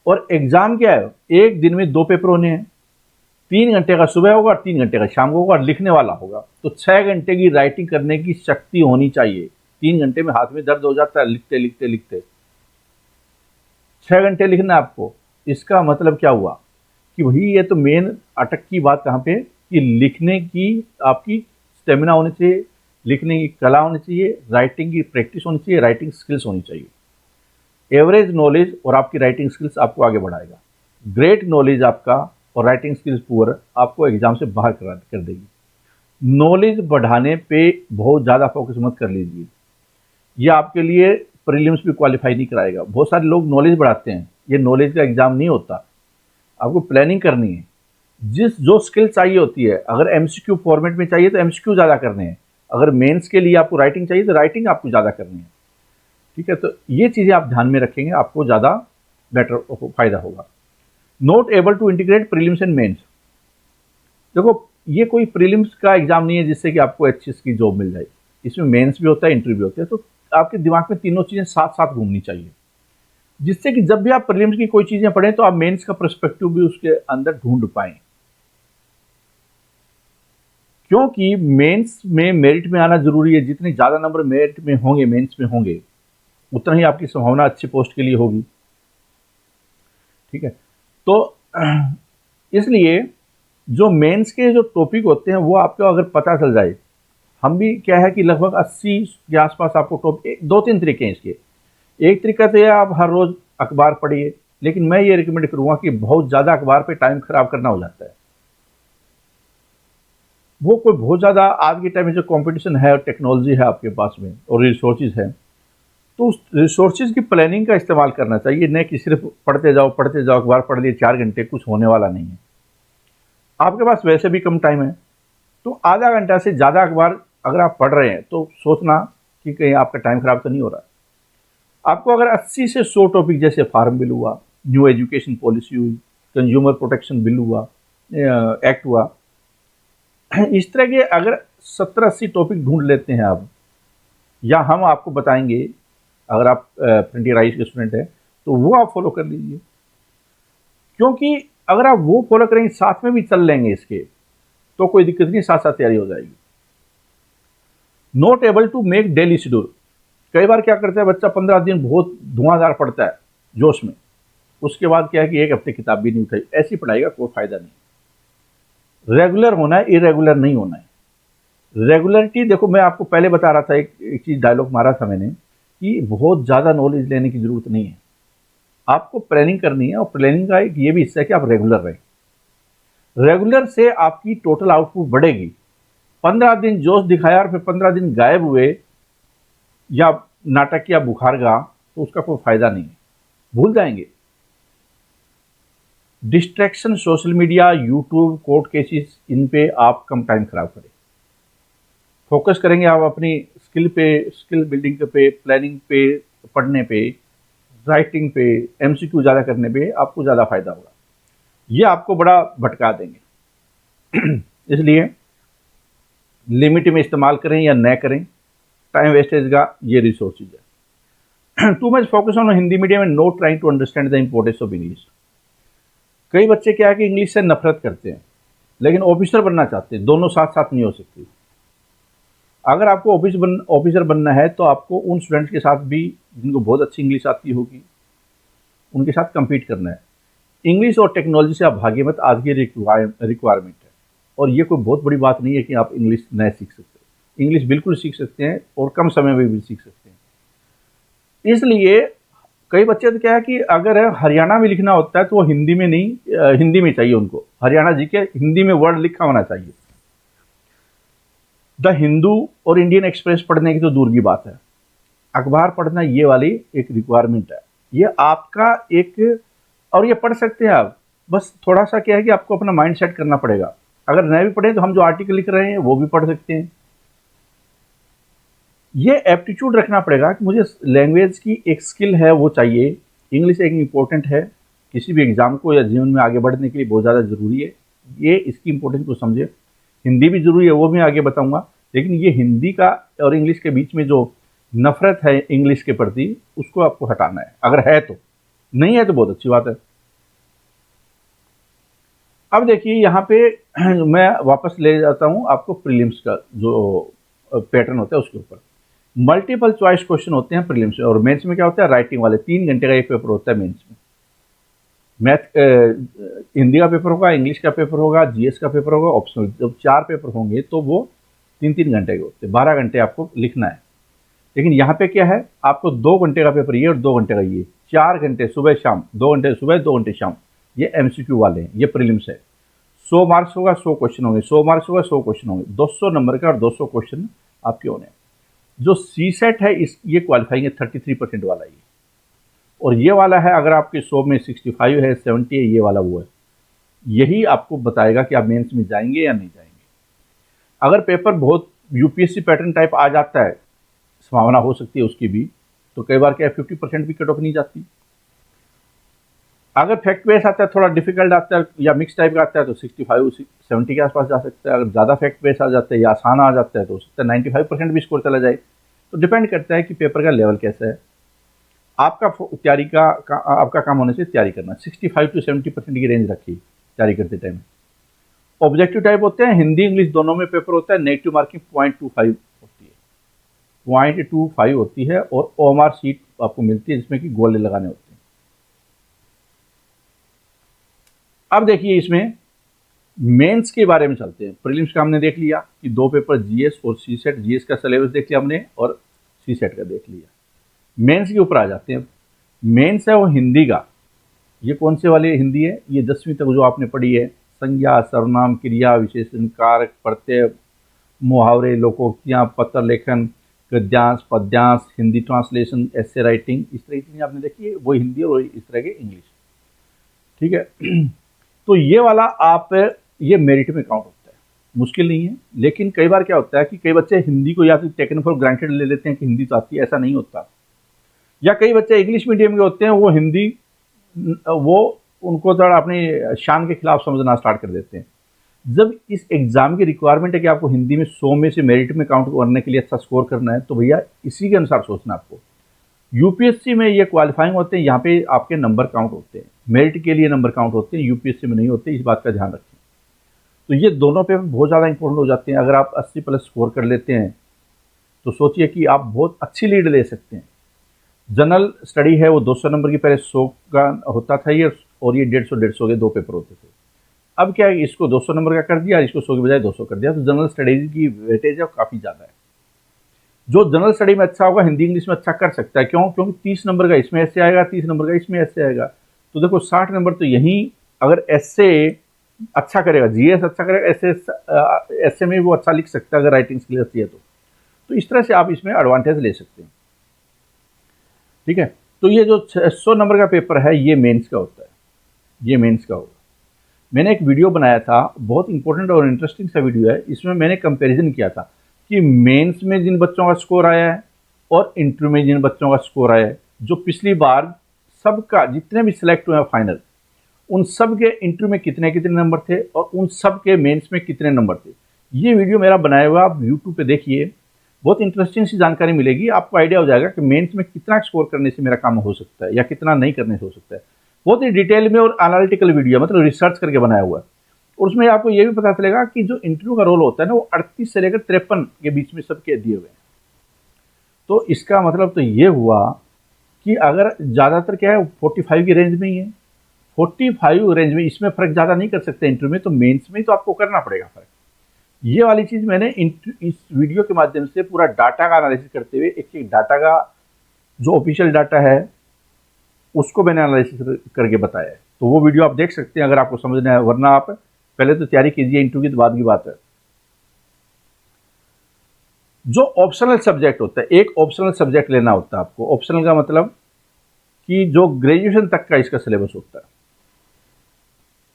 [SPEAKER 1] और एग्ज़ाम क्या है, एक दिन में 2 पेपर होने हैं, 3 घंटे का सुबह होगा और 3 घंटे का शाम को होगा, और लिखने वाला होगा। तो 6 घंटे की राइटिंग करने की शक्ति होनी चाहिए। 3 घंटे में हाथ में दर्द हो जाता है लिखते लिखते लिखते। 6 घंटे लिखना है आपको। इसका मतलब क्या हुआ कि वही, ये तो मेन अटक की बात कहाँ पे, कि लिखने की आपकी स्टेमिना होनी चाहिए, लिखने की कला होनी चाहिए, राइटिंग की प्रैक्टिस होनी चाहिए, राइटिंग स्किल्स होनी चाहिए। एवरेज नॉलेज और आपकी राइटिंग स्किल्स आपको आगे बढ़ाएगा। ग्रेट नॉलेज आपका और राइटिंग स्किल्स पुअर आपको एग्जाम से बाहर कर देगी। नॉलेज बढ़ाने पे बहुत ज़्यादा फोकस मत कर लीजिए, ये आपके लिए प्रीलिम्स भी क्वालिफाई नहीं कराएगा। बहुत सारे लोग नॉलेज बढ़ाते हैं, ये नॉलेज का एग्जाम नहीं होता। आपको प्लानिंग करनी है, जो स्किल चाहिए होती है। अगर एमसीक्यू फॉर्मेट में चाहिए तो एमसीक्यू ज़्यादा करने हैं, अगर मेंस के लिए आपको राइटिंग चाहिए तो राइटिंग आपको ज़्यादा करनी है, ठीक है। तो ये चीज़ें आप ध्यान में रखेंगे, आपको ज़्यादा बेटर फायदा होगा। Not able to integrate prelims and mains. देखो, ये कोई प्रीलिम्स का एग्जाम नहीं है जिससे कि आपको एचएस की जॉब मिल जाएगी। इसमें मेंस भी होता है, इंटरव्यू भी होता है, तो आपके दिमाग में तीनों चीज़ें साथ साथ घूमनी चाहिए, जिससे कि जब भी आप प्रीलिम्स की कोई चीज़ें पढ़ें तो आप मेंस का पर्सपेक्टिव भी उसके अंदर ढूंढ पाएं। क्योंकि मेंस में मेरिट में आना जरूरी है। जितने ज़्यादा नंबर मेरिट में होंगे, मेंस में होंगे, उतना ही आपकी संभावना अच्छी पोस्ट के लिए होगी, ठीक है। तो इसलिए जो मेंस के जो टॉपिक होते हैं वो आपको अगर पता चल जाए, हम भी क्या है कि लगभग 80 के आसपास आपको टॉपिक, 2-3 तरीके हैं इसके। एक तरीका तो यह आप हर रोज अखबार पढ़िए, लेकिन मैं ये रिकमेंड करूंगा कि बहुत ज़्यादा अखबार पे टाइम खराब करना हो जाता है। वो कोई बहुत ज़्यादा आज के टाइम में जो कंपटीशन है और टेक्नोलॉजी है आपके पास में और रिसोर्सेज है, तो उस रिसोर्सेज की प्लानिंग का इस्तेमाल करना चाहिए, न कि सिर्फ पढ़ते जाओ अखबार पढ़ लिए 4 घंटे, कुछ होने वाला नहीं है। आपके पास वैसे भी कम टाइम है, तो आधा घंटा से ज़्यादा अखबार अगर आप पढ़ रहे हैं तो सोचना कि कहीं आपका टाइम खराब तो नहीं हो रहा है। आपको अगर 80 से 100 टॉपिक, जैसे फार्म बिल हुआ, न्यू एजुकेशन पॉलिसी हुई, कंज्यूमर प्रोटेक्शन बिल हुआ, एक्ट हुआ, इस तरह के अगर 70-80 टॉपिक ढूंढ लेते हैं आप, या हम आपको बताएंगे, अगर आप फ्रंटियर राइस के स्टूडेंट हैं तो वो आप फॉलो कर लीजिए। क्योंकि अगर आप वो फॉलो करेंगे, साथ में भी चल लेंगे इसके, तो कोई दिक्कत नहीं, साथ साथ तैयारी हो जाएगी। Not able to make daily schedule. कई बार क्या करता है बच्चा, 15 दिन बहुत धुआंधार पढ़ता है जोश में, उसके बाद क्या है कि एक हफ्ते किताब भी नहीं उठाई। ऐसी पढ़ाई का कोई फायदा नहीं। रेगुलर होना है, इरेगुलर नहीं होना है। रेगुलरिटी, देखो मैं आपको पहले बता रहा था, एक चीज डायलॉग मारा था मैंने कि बहुत ज्यादा नॉलेज लेने की जरूरत नहीं है, आपको प्लानिंग करनी है, और प्लानिंग का एक ये भी हिस्सा है कि आप रेगुलर रहें। रेगुलर से आपकी टोटल आउटपुट बढ़ेगी। 15 दिन जोश दिखाया और फिर 15 दिन गायब हुए, या नाटक या बुखार गा, तो उसका कोई फायदा नहीं है, भूल जाएंगे। Distraction, social media, YouTube, court cases, इन पे आप कम टाइम खराब करें। फोकस करेंगे आप अपनी स्किल पे, स्किल बिल्डिंग पे, प्लानिंग पे, पढ़ने पे, राइटिंग पे, एमसीक्यू ज़्यादा करने पे, आपको ज़्यादा फायदा होगा। ये आपको बड़ा भटका देंगे। इसलिए लिमिट में इस्तेमाल करें या न करें, टाइम वेस्टेज का ये रिसोर्सेज है। Too much focus on Hindi medium and not trying to understand the importance of English. कई बच्चे क्या है कि इंग्लिश से नफरत करते हैं, लेकिन ऑफिसर बनना चाहते हैं। दोनों साथ साथ नहीं हो सकती। अगर आपको ऑफिसर बनना है तो आपको उन स्टूडेंट्स के साथ भी, जिनको बहुत अच्छी इंग्लिश आती होगी, उनके साथ compete करना है। इंग्लिश और टेक्नोलॉजी से आप भागिए मत, आज की रिक्वायरमेंट है। और ये कोई बहुत बड़ी बात नहीं है कि आप इंग्लिश नहीं सीख सकते। इंग्लिश बिल्कुल सीख सकते हैं, और कम समय में भी सीख सकते हैं। इसलिए कई बच्चे तो क्या है कि अगर हरियाणा में लिखना होता है तो वो हिंदी में नहीं, हिंदी में चाहिए उनको। हरियाणा जी के हिंदी में वर्ड लिखा होना चाहिए। द हिंदू और इंडियन एक्सप्रेस पढ़ने की तो दूर की बात है, अखबार पढ़ना ये वाली एक रिक्वायरमेंट है। ये आपका एक, और ये पढ़ सकते हैं आप, बस थोड़ा सा क्या है कि आपको अपना माइंड सेट करना पड़ेगा। अगर नहीं भी पढ़े तो हम जो आर्टिकल लिख रहे हैं वो भी पढ़ सकते हैं। ये एप्टीट्यूड रखना पड़ेगा कि मुझे लैंग्वेज की एक स्किल है वो चाहिए। इंग्लिश एक इम्पोर्टेंट है, किसी भी एग्जाम को या जीवन में आगे बढ़ने के लिए बहुत ज़्यादा ज़रूरी है। ये इसकी इम्पोर्टेंस को समझे। हिंदी भी ज़रूरी है, वो मैं आगे बताऊंगा। लेकिन ये हिंदी का और इंग्लिश के बीच में जो नफरत है इंग्लिश के प्रति, उसको आपको हटाना है। अगर है तो, नहीं है तो बहुत अच्छी बात है। अब देखिए यहाँ पे मैं वापस ले जाता हूँ आपको प्रीलिम्स का जो पैटर्न होता है उसके ऊपर। मल्टीपल चॉइस क्वेश्चन होते हैं प्रीलिम्स में, और मेंस में क्या होता है, राइटिंग वाले 3 घंटे का एक पेपर होता है मेंस में। मैथ, हिंदी का पेपर होगा, इंग्लिश का पेपर होगा, जीएस का पेपर होगा, ऑप्शनल। जब 4 पेपर होंगे तो वो 3-3 घंटे के होते हैं। 12 घंटे आपको लिखना है। लेकिन यहाँ पे क्या है, आपको 2 घंटे का पेपर ये और 2 घंटे का ये, 4 घंटे सुबह शाम, 2 घंटे सुबह 2 घंटे शाम। ये एमसीक्यू वाले हैं, ये प्रीलिम्स है। 100 मार्क्स होगा, 100 क्वेश्चन होंगे, 100 मार्क्स होगा, 100 क्वेश्चन होंगे, 200 नंबर का और 200 क्वेश्चन आपके होने। जो सी सेट है ये क्वालिफाइंग है 33% वाला ये, और ये वाला है अगर आपके 100 में 65 है, 70 है, ये वाला वो है। यही आपको बताएगा कि आप मेंस में जाएंगे या नहीं जाएंगे। अगर पेपर बहुत यूपीएससी पैटर्न टाइप आ जाता है, संभावना हो सकती है उसकी भी, तो कई बार क्या 50% भी कट ऑफ नहीं जाती। अगर फैक्ट बेस आता है, थोड़ा डिफिकल्ट आता है या मिक्स टाइप का आता है तो 65-70 के आसपास जा सकता है। अगर ज़्यादा फैक्ट बेस आ जाता है या आसान आ जाता है तो हो सकता है 95% भी स्कोर चला जाए। तो डिपेंड करता है कि पेपर का लेवल कैसा है। आपका तैयारी आपका काम होने से तैयारी करना 65 to 70% की रेंज रखी तैयारी करते टाइम। ऑब्जेक्टिव टाइप होते हैं, हिंदी इंग्लिश दोनों में पेपर होता है। नेगेटिव मार्किंग 0.25 होती है, 0.25 होती है, और OMR सीट आपको मिलती है जिसमें कि गोले लगाने होते हैं। अब देखिए इसमें मेंस के बारे में चलते हैं। प्रीलिम्स का हमने देख लिया कि 2 पेपर जीएस और सीसेट, जीएस का सिलेबस देख लिया हमने और सीसेट का देख लिया। मेंस के ऊपर आ जाते हैं। मेंस है वो हिंदी का। ये कौन से वाली हिंदी है? ये 10वीं तक जो आपने पढ़ी है, संज्ञा, सर्वनाम, क्रिया, विशेषण, कारक, प्रत्यय, मुहावरे, लोकोक्तियाँ, पत्र लेखन, गद्यांश, पद्यांश, हिंदी ट्रांसलेशन, ऐसे राइटिंग, इस तरह की चीज़ें आपने देखी है। वो हिंदी और इस तरह के इंग्लिश, ठीक है। तो ये वाला आप ये मेरिट में काउंट होता है, मुश्किल नहीं है। लेकिन कई बार क्या होता है कि कई बच्चे हिंदी को या तो टेकन फॉर ग्रांटेड ले लेते हैं कि हिंदी तो आती है, ऐसा नहीं होता। या कई बच्चे इंग्लिश मीडियम के होते हैं, वो हिंदी वो उनको थोड़ा अपनी शान के खिलाफ समझना स्टार्ट कर देते हैं। जब इस एग्जाम की रिक्वायरमेंट है कि आपको हिंदी में 100 में से मेरिट में काउंट करने के लिए अच्छा स्कोर करना है, तो भैया इसी के अनुसार सोचना आपको। यूपीएससी में ये क्वालिफाइंग होते हैं, यहाँ पे आपके नंबर काउंट होते हैं, मेरिट के लिए नंबर काउंट होते हैं, यूपीएससी में नहीं होते, इस बात का ध्यान रखें। तो ये दोनों पेपर बहुत ज़्यादा इंपॉर्टेंट हो जाते हैं। अगर आप 80+ स्कोर कर लेते हैं तो सोचिए कि आप बहुत अच्छी लीड ले सकते हैं। जनरल स्टडी है वो 200 नंबर की, पहले 100 का होता था ये, और ये 150 के 2 पेपर होते थे। अब क्या है, इसको 200 नंबर का कर दिया, इसको 100 की बजाय 200 कर दिया, तो जनरल स्टडीज की वेटेज है काफ़ी ज़्यादा है। जो जनरल स्टडी में अच्छा होगा हिंदी इंग्लिश में अच्छा कर सकता है। क्यों? क्योंकि 30 नंबर का इसमें ऐसे आएगा, 30 नंबर का इसमें ऐसे आएगा। तो देखो 60 नंबर तो यहीं, अगर ऐसे अच्छा करेगा, जीएस अच्छा करेगा, ऐसे में वो अच्छा लिख सकता है अगर राइटिंग स्किल अच्छी है तो इस तरह से आप इसमें एडवांटेज ले सकते हैं, ठीक है। तो ये जो 100 नंबर का पेपर है ये मेंस का होता है, ये मेंस का होगा। मैंने एक वीडियो बनाया था, बहुत इंपॉर्टेंट और इंटरेस्टिंग सा वीडियो है। इसमें मैंने कंपैरिजन किया था कि मेंस में जिन बच्चों का स्कोर आया है और इंटरव्यू में जिन बच्चों का स्कोर आया है, जो पिछली बार सबका जितने भी सिलेक्ट हुए हैं फाइनल, उन सब के इंटरव्यू में कितने कितने नंबर थे और उन सब के मेंस में कितने नंबर थे। ये वीडियो मेरा बनाया हुआ आप यूट्यूब पे देखिए, बहुत इंटरेस्टिंग सी जानकारी मिलेगी। आपको आइडिया हो जाएगा कि मेंस में कितना स्कोर करने से मेरा काम हो सकता है या कितना नहीं करने से हो सकता है। बहुत ही डिटेल में और एनालिटिकल वीडियो, मतलब रिसर्च करके बनाया हुआ है। और उसमें आपको ये भी पता चलेगा कि जो इंटरव्यू का रोल होता है ना, वो 38 से लेकर 53 के बीच में सबके दिए हुए हैं। तो इसका मतलब तो ये हुआ कि अगर ज़्यादातर क्या है 45 की रेंज में ही है, 45 रेंज में, इसमें फ़र्क ज़्यादा नहीं कर सकते इंटरव्यू में, तो मेंस में तो आपको करना पड़ेगा फ़र्क। ये वाली चीज़ मैंने इस वीडियो के माध्यम से पूरा डाटा का एनालिसिस करते हुए, एक एक डाटा का जो ऑफिशियल डाटा है उसको मैंने एनालिसिस करके बताया है। तो वो वीडियो आप देख सकते हैं अगर आपको समझना है, वरना आप पहले तो तैयारी कीजिए, इंटरव्यू की तो बाद की बात है। जो ऑप्शनल सब्जेक्ट होता है, एक ऑप्शनल सब्जेक्ट लेना होता है आपको। ऑप्शनल का मतलब कि जो ग्रेजुएशन तक का इसका सिलेबस होता है,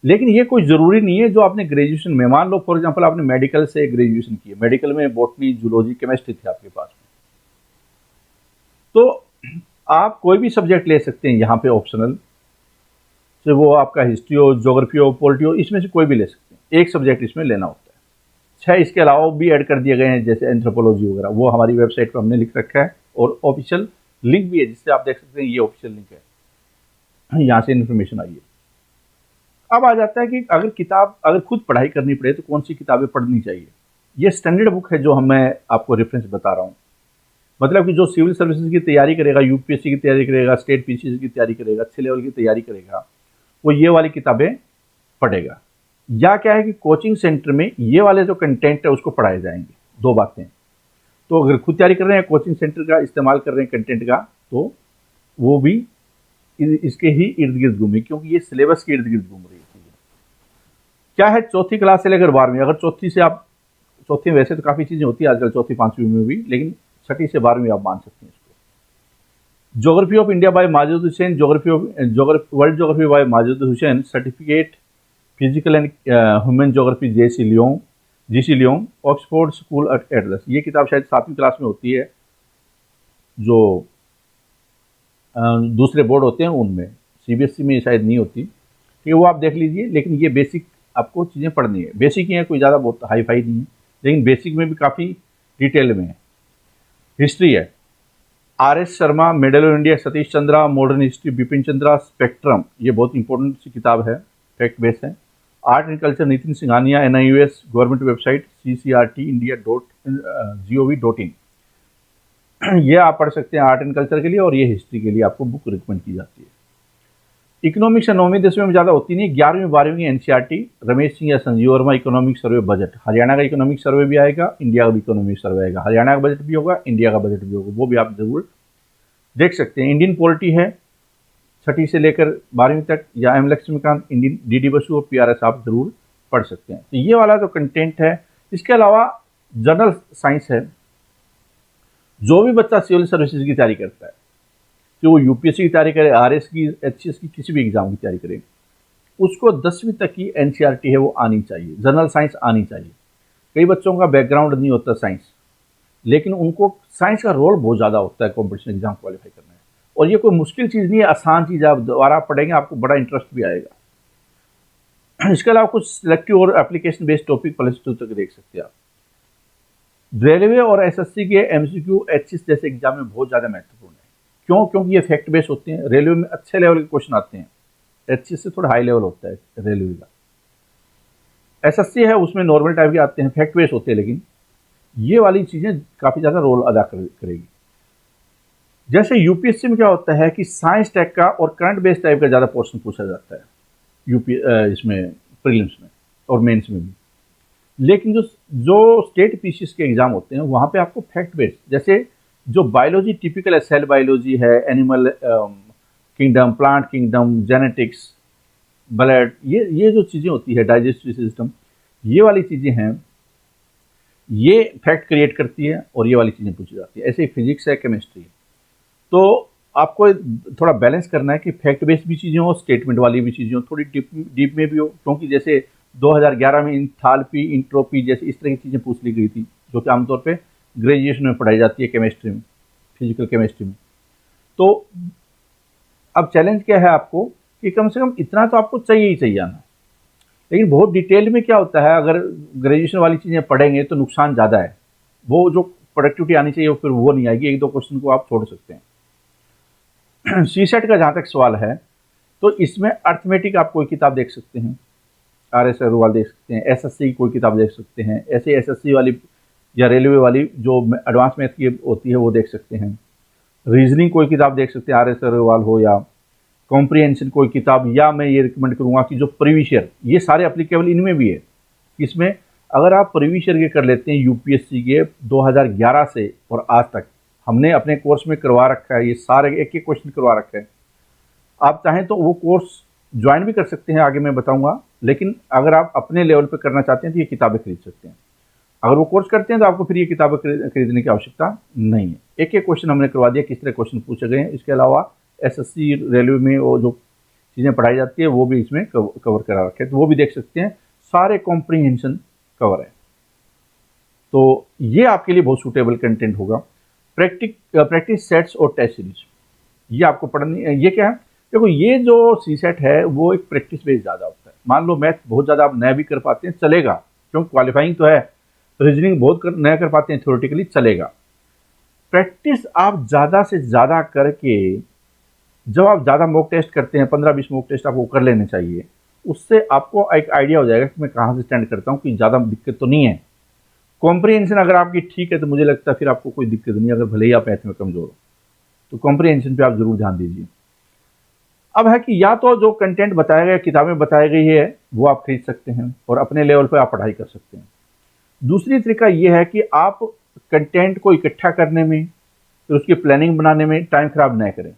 [SPEAKER 1] लेकिन ये कोई ज़रूरी नहीं है जो आपने ग्रेजुएशन में, मान लो फॉर एग्जांपल आपने मेडिकल से ग्रेजुएशन की है, मेडिकल में बॉटनी, जूलॉजी, केमिस्ट्री थी आपके पास में, तो आप कोई भी सब्जेक्ट ले सकते हैं यहाँ पे ऑप्शनल से, वो आपका हिस्ट्री हो, ज्योग्राफी हो, पॉलिटी हो, इसमें से कोई भी ले सकते हैं। एक सब्जेक्ट इसमें लेना होता है। 6 इसके अलावा भी ऐड कर दिए गए हैं, जैसे एंथ्रोपोलॉजी वगैरह, वो हमारी वेबसाइट पर हमने लिख रखा है और ऑफिशियल लिंक भी है जिससे आप देख सकते हैं। ये ऑफिशियल लिंक है, यहाँ से इन्फॉर्मेशन आई है। अब आ जाता है कि अगर खुद पढ़ाई करनी पड़े तो कौन सी किताबें पढ़नी चाहिए। ये स्टैंडर्ड बुक है जो मैं आपको रेफरेंस बता रहा हूँ। मतलब कि जो सिविल सर्विसेज की तैयारी करेगा, यूपीएससी की तैयारी करेगा, स्टेट पीसीएस की तैयारी करेगा, अच्छे लेवल की तैयारी करेगा, वो ये वाली किताबें पढ़ेगा। या क्या है कि कोचिंग सेंटर में ये वाले जो कंटेंट है उसको पढ़ाए जाएंगे। 2 बातें, तो अगर खुद तैयारी कर रहे हैं, कोचिंग सेंटर का इस्तेमाल कर रहे हैं कंटेंट का, तो वो भी इसके ही इर्द गिर्द घूमे, क्योंकि ये सिलेबस के इर्द गिर्द घूम रही है। क्या है, चौथी क्लास से लेकर 12वीं, अगर चौथी से आप, चौथी में वैसे तो काफ़ी चीज़ें होती है आजकल, चौथी 5वीं में भी, लेकिन छठी से 12वीं आप मान सकते हैं इसको। Geography of India by Majid Hussain, world geography by Majid Hussain, certificate physical and human geography, J C. Leong, G C Leong, Oxford school atlas, ये किताब शायद 7वीं क्लास में होती है, जो दूसरे बोर्ड होते हैं उनमें, सीबीएसई में शायद नहीं होती, कि वो आप देख लीजिए। लेकिन ये बेसिक आपको चीज़ें पढ़नी है, बेसिक ही है, कोई ज़्यादा बहुत हाई फाई नहीं है, लेकिन बेसिक में भी काफ़ी डिटेल में है। हिस्ट्री है RS. Sharma, medal of India Satish Chandra, modern history Bipin Chandra, spectrum, ये बहुत इंपॉर्टेंट सी किताब है, फैक्ट बेस है। Art and culture Nitin Singhania, NIUS government website ccrt.india.gov.in, ये आप पढ़ सकते हैं आर्ट एंड कल्चर के लिए, और ये हिस्ट्री के लिए आपको बुक रिकमेंड की जाती है। इकोनॉमिक्स या 9वीं 10वीं में ज़्यादा होती नहीं, 11वीं 12वीं की NCERT, रमेश सिंह या Sanjeev Verma, economic survey budget, Haryana का इकोनॉमिक सर्वे भी आएगा, इंडिया का भी इकोनॉमिक सर्वे आएगा, हरियाणा का बजट भी होगा, इंडिया का बजट भी होगा, वो भी आप जरूर देख सकते हैं। इंडियन पॉलिटी है 6ठी से लेकर 12वीं तक, या M Laxmikanth, Indian DD Basu और PRS आप जरूर पढ़ सकते हैं। तो ये वाला जो कंटेंट है, इसके अलावा जनरल साइंस है, जो भी बच्चा सिविल सर्विसेज की तैयारी करता है, कि वो UPSC की तैयारी करे, RS की, HS की, किसी भी एग्जाम की तैयारी करे, उसको 10वीं तक की NCERT है वो आनी चाहिए, जनरल साइंस आनी चाहिए। कई बच्चों का बैकग्राउंड नहीं होता साइंस, लेकिन उनको साइंस का रोल बहुत ज़्यादा होता है कॉम्पिटिशन एग्जाम क्वालिफाई करने में, और ये कोई मुश्किल चीज़ नहीं है, आसान चीज़ है, आप दोबारा पढ़ेंगे आपको बड़ा इंटरेस्ट भी आएगा। इसके अलावा कुछ सिलेक्टिव और एप्लीकेशन बेस्ड टॉपिक +2 तक देख सकते हैं आप। रेलवे और SSC के MCQ HS जैसे एग्जाम में बहुत ज़्यादा महत्वपूर्ण है। क्यों? क्योंकि ये फैक्ट बेस्ड होते हैं, रेलवे में अच्छे लेवल के क्वेश्चन आते हैं, HS से थोड़ा हाई लेवल होता है रेलवे का। SSC है उसमें नॉर्मल टाइप के आते हैं, फैक्ट बेस्ड होते हैं, लेकिन ये वाली चीज़ें काफ़ी ज़्यादा रोल अदा करेगी। जैसे UPSC में क्या होता है कि साइंस टैग का और करंट बेस्ड टाइप का ज़्यादा पोर्शन पूछा जाता है, इसमें प्रीलिम्स में और मेंस में भी। लेकिन जो स्टेट PCS के एग्जाम होते हैं, वहाँ पे आपको फैक्ट बेस्ड, जैसे जो बायोलॉजी टिपिकल है, सेल बायोलॉजी है, animal kingdom, plant kingdom, genetics, blood, ये जो चीज़ें होती है, डाइजेस्टिव सिस्टम, ये वाली चीज़ें हैं, ये फैक्ट क्रिएट करती है और ये वाली चीज़ें पूछी जाती है। ऐसे ही फिजिक्स है, केमिस्ट्री है। तो आपको थोड़ा बैलेंस करना है कि फैक्ट बेस्ड भी चीज़ें हो, स्टेटमेंट वाली भी चीज़ें हो, थोड़ी डीप में भी हो, क्योंकि जैसे 2011 में इंथाल्पी, इंट्रोपी जैसे इस तरह की चीज़ें पूछ ली गई थी, जो कि आमतौर पे ग्रेजुएशन में पढ़ाई जाती है केमिस्ट्री में, फिजिकल केमिस्ट्री में। तो अब चैलेंज क्या है आपको कि कम से कम इतना तो आपको चाहिए ही चाहिए आना, लेकिन बहुत डिटेल में क्या होता है, अगर ग्रेजुएशन वाली चीज़ें पढ़ेंगे तो नुकसान ज़्यादा है, वो जो प्रोडक्टिविटी आनी चाहिए फिर वो नहीं आएगी, 1-2 क्वेश्चन को आप छोड़ सकते हैं। CSET का जहाँ तक सवाल है, तो इसमें अर्थमेटिक आप कोई किताब देख सकते हैं, RS अग्रवाल देख सकते हैं, SSC की कोई किताब देख सकते हैं, ऐसे SSC वाली या रेलवे वाली जो एडवांस मैथ की होती है वो देख सकते हैं। रीजनिंग कोई किताब देख सकते हैं, RS अग्रवाल हो, या कॉम्प्रिहेंशन कोई किताब, या मैं ये रिकमेंड करूँगा कि जो प्रीवियस ईयर, ये सारे एप्लीकेबल इनमें भी है। इसमें अगर आप प्रीवियस ईयर के कर लेते हैं UPSC के 2011 से और आज तक, हमने अपने कोर्स में करवा रखा है, ये सारे एक एक क्वेश्चन करवा रखा है। आप चाहें तो वो कोर्स ज्वाइन भी कर सकते हैं, आगे मैं बताऊंगा, लेकिन अगर आप अपने लेवल पे करना चाहते हैं तो ये किताबें खरीद सकते हैं। अगर वो कोर्स करते हैं तो आपको फिर ये किताबें खरीदने की आवश्यकता नहीं है। एक एक क्वेश्चन हमने करवा दिया, किस तरह क्वेश्चन पूछे गए हैं। इसके अलावा SSC रेलवे में वो जो चीज़ें पढ़ाई जाती है वो भी इसमें कवर करा रखे हैं, तो वो भी देख सकते हैं, सारे कॉम्प्रीहेंशन कवर है। तो ये आपके लिए बहुत सूटेबल कंटेंट होगा। प्रैक्टिस सेट्स और टेस्ट सीरीज, ये आपको पढ़नी है। ये क्या है, देखो ये जो CSET है वो एक प्रैक्टिस बेस्ड ज़्यादा होता है। मान लो मैथ बहुत ज़्यादा आप नया भी कर पाते हैं, चलेगा, क्योंकि क्वालिफाइंग तो है। रीजनिंग बहुत नया कर पाते हैं, थ्योरेटिकली चलेगा। प्रैक्टिस आप ज़्यादा से ज़्यादा करके, जब आप ज़्यादा मॉक टेस्ट करते हैं, 15-20 मॉक टेस्ट आपको कर लेने चाहिए, उससे आपको एक आइडिया हो जाएगा कि मैं कहाँ से स्टैंड करता हूँ, कि ज़्यादा दिक्कत तो नहीं है। कॉम्प्रीहेंशन अगर आपकी ठीक है तो मुझे लगता है फिर आपको कोई दिक्कत नहीं, अगर भले ही आप मैथ में कमजोर हो तो कॉम्प्रीहेंशन पे आप जरूर ध्यान दीजिए। अब है कि या तो जो कंटेंट बताया गया, किताबें बताई गई है, वो आप खरीद सकते हैं और अपने लेवल पे आप पढ़ाई कर सकते हैं। दूसरी तरीका ये है कि आप कंटेंट को इकट्ठा करने में, फिर उसकी प्लानिंग बनाने में टाइम खराब न करें।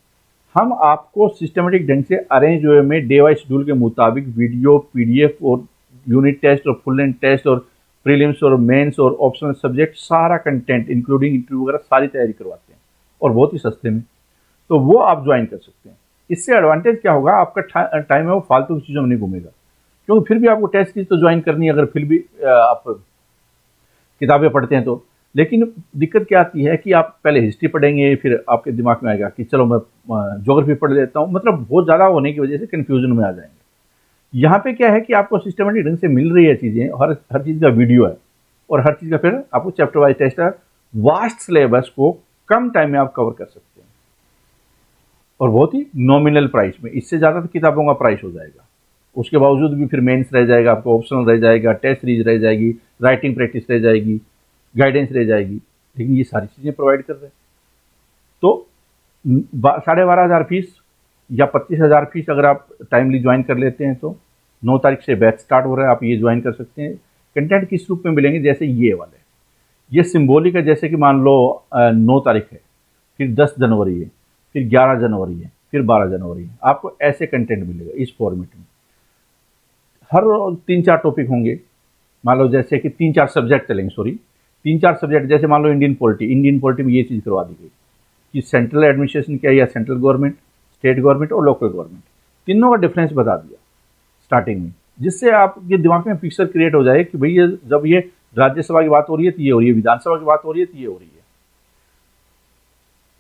[SPEAKER 1] हम आपको सिस्टमेटिक ढंग से अरेंज वे में डे वाइज शेड्यूल के मुताबिक वीडियो, PDF और यूनिट टेस्ट और फुल लेंथ टेस्ट और प्रीलिम्स और मेंस और ऑप्शनल सब्जेक्ट, सारा कंटेंट इंक्लूडिंग इंटरव्यू वगैरह सारी तैयारी करवाते हैं, और बहुत ही सस्ते में। तो वो आप ज्वाइन कर सकते हैं। इससे एडवांटेज क्या होगा, आपका टाइम है वो फालतू की चीज़ों में नहीं घूमेगा, क्योंकि फिर भी आपको टेस्ट सीरीज तो ज्वाइन करनी है। अगर फिर भी आप किताबें पढ़ते हैं तो। लेकिन दिक्कत क्या आती है कि आप पहले हिस्ट्री पढ़ेंगे, फिर आपके दिमाग में आएगा कि चलो मैं ज्योग्राफी पढ़ लेता हूँ, मतलब बहुत ज़्यादा होने की वजह से कन्फ्यूजन में आ जाएंगे। यहाँ पे क्या है कि आपको सिस्टमेटिक ढंग से मिल रही है चीज़ें, हर चीज़ का वीडियो है और हर चीज़ का फिर आपको चैप्टर वाइज टेस्ट है। वास्ट सिलेबस को कम टाइम में आप कवर कर सकते हैं और बहुत ही नॉमिनल प्राइस में। इससे ज़्यादा तो किताबों का प्राइस हो जाएगा। उसके बावजूद भी फिर मेंस रह जाएगा, आपको ऑप्शनल रह जाएगा, टेस्ट सीरीज रह जाएगी, राइटिंग प्रैक्टिस रह जाएगी, गाइडेंस रह जाएगी, लेकिन ये सारी चीज़ें प्रोवाइड कर रहे हैं। तो 12,500 फीस या 25,000 फीस अगर आप टाइमली ज्वाइन कर लेते हैं तो 9 तारीख से बैच स्टार्ट हो रहा है, आप ये ज्वाइन कर सकते हैं। कंटेंट किस रूप में मिलेंगे, जैसे ये वाले, ये सिंबॉलिक है, जैसे कि मान लो 9 तारीख है, फिर 10 जनवरी है, फिर 11 जनवरी है, फिर 12 जनवरी है, आपको ऐसे कंटेंट मिलेगा इस फॉर्मेट में। हर 3-4 टॉपिक होंगे, मान लो जैसे कि 3-4 सब्जेक्ट चलेंगे, सॉरी 3-4 सब्जेक्ट, जैसे मान लो इंडियन पॉलिटी में ये चीज़ करवा दी गई कि सेंट्रल एडमिनिस्ट्रेशन क्या है, या सेंट्रल गवर्नमेंट, स्टेट गवर्नमेंट और लोकल गवर्नमेंट, तीनों का डिफरेंस बता दिया स्टार्टिंग में, जिससे आपके दिमाग में पिक्चर क्रिएट हो जाए कि भाई ये जब ये राज्यसभा की बात हो रही है तो ये हो रही है, विधानसभा की बात हो रही है तो ये हो रही है।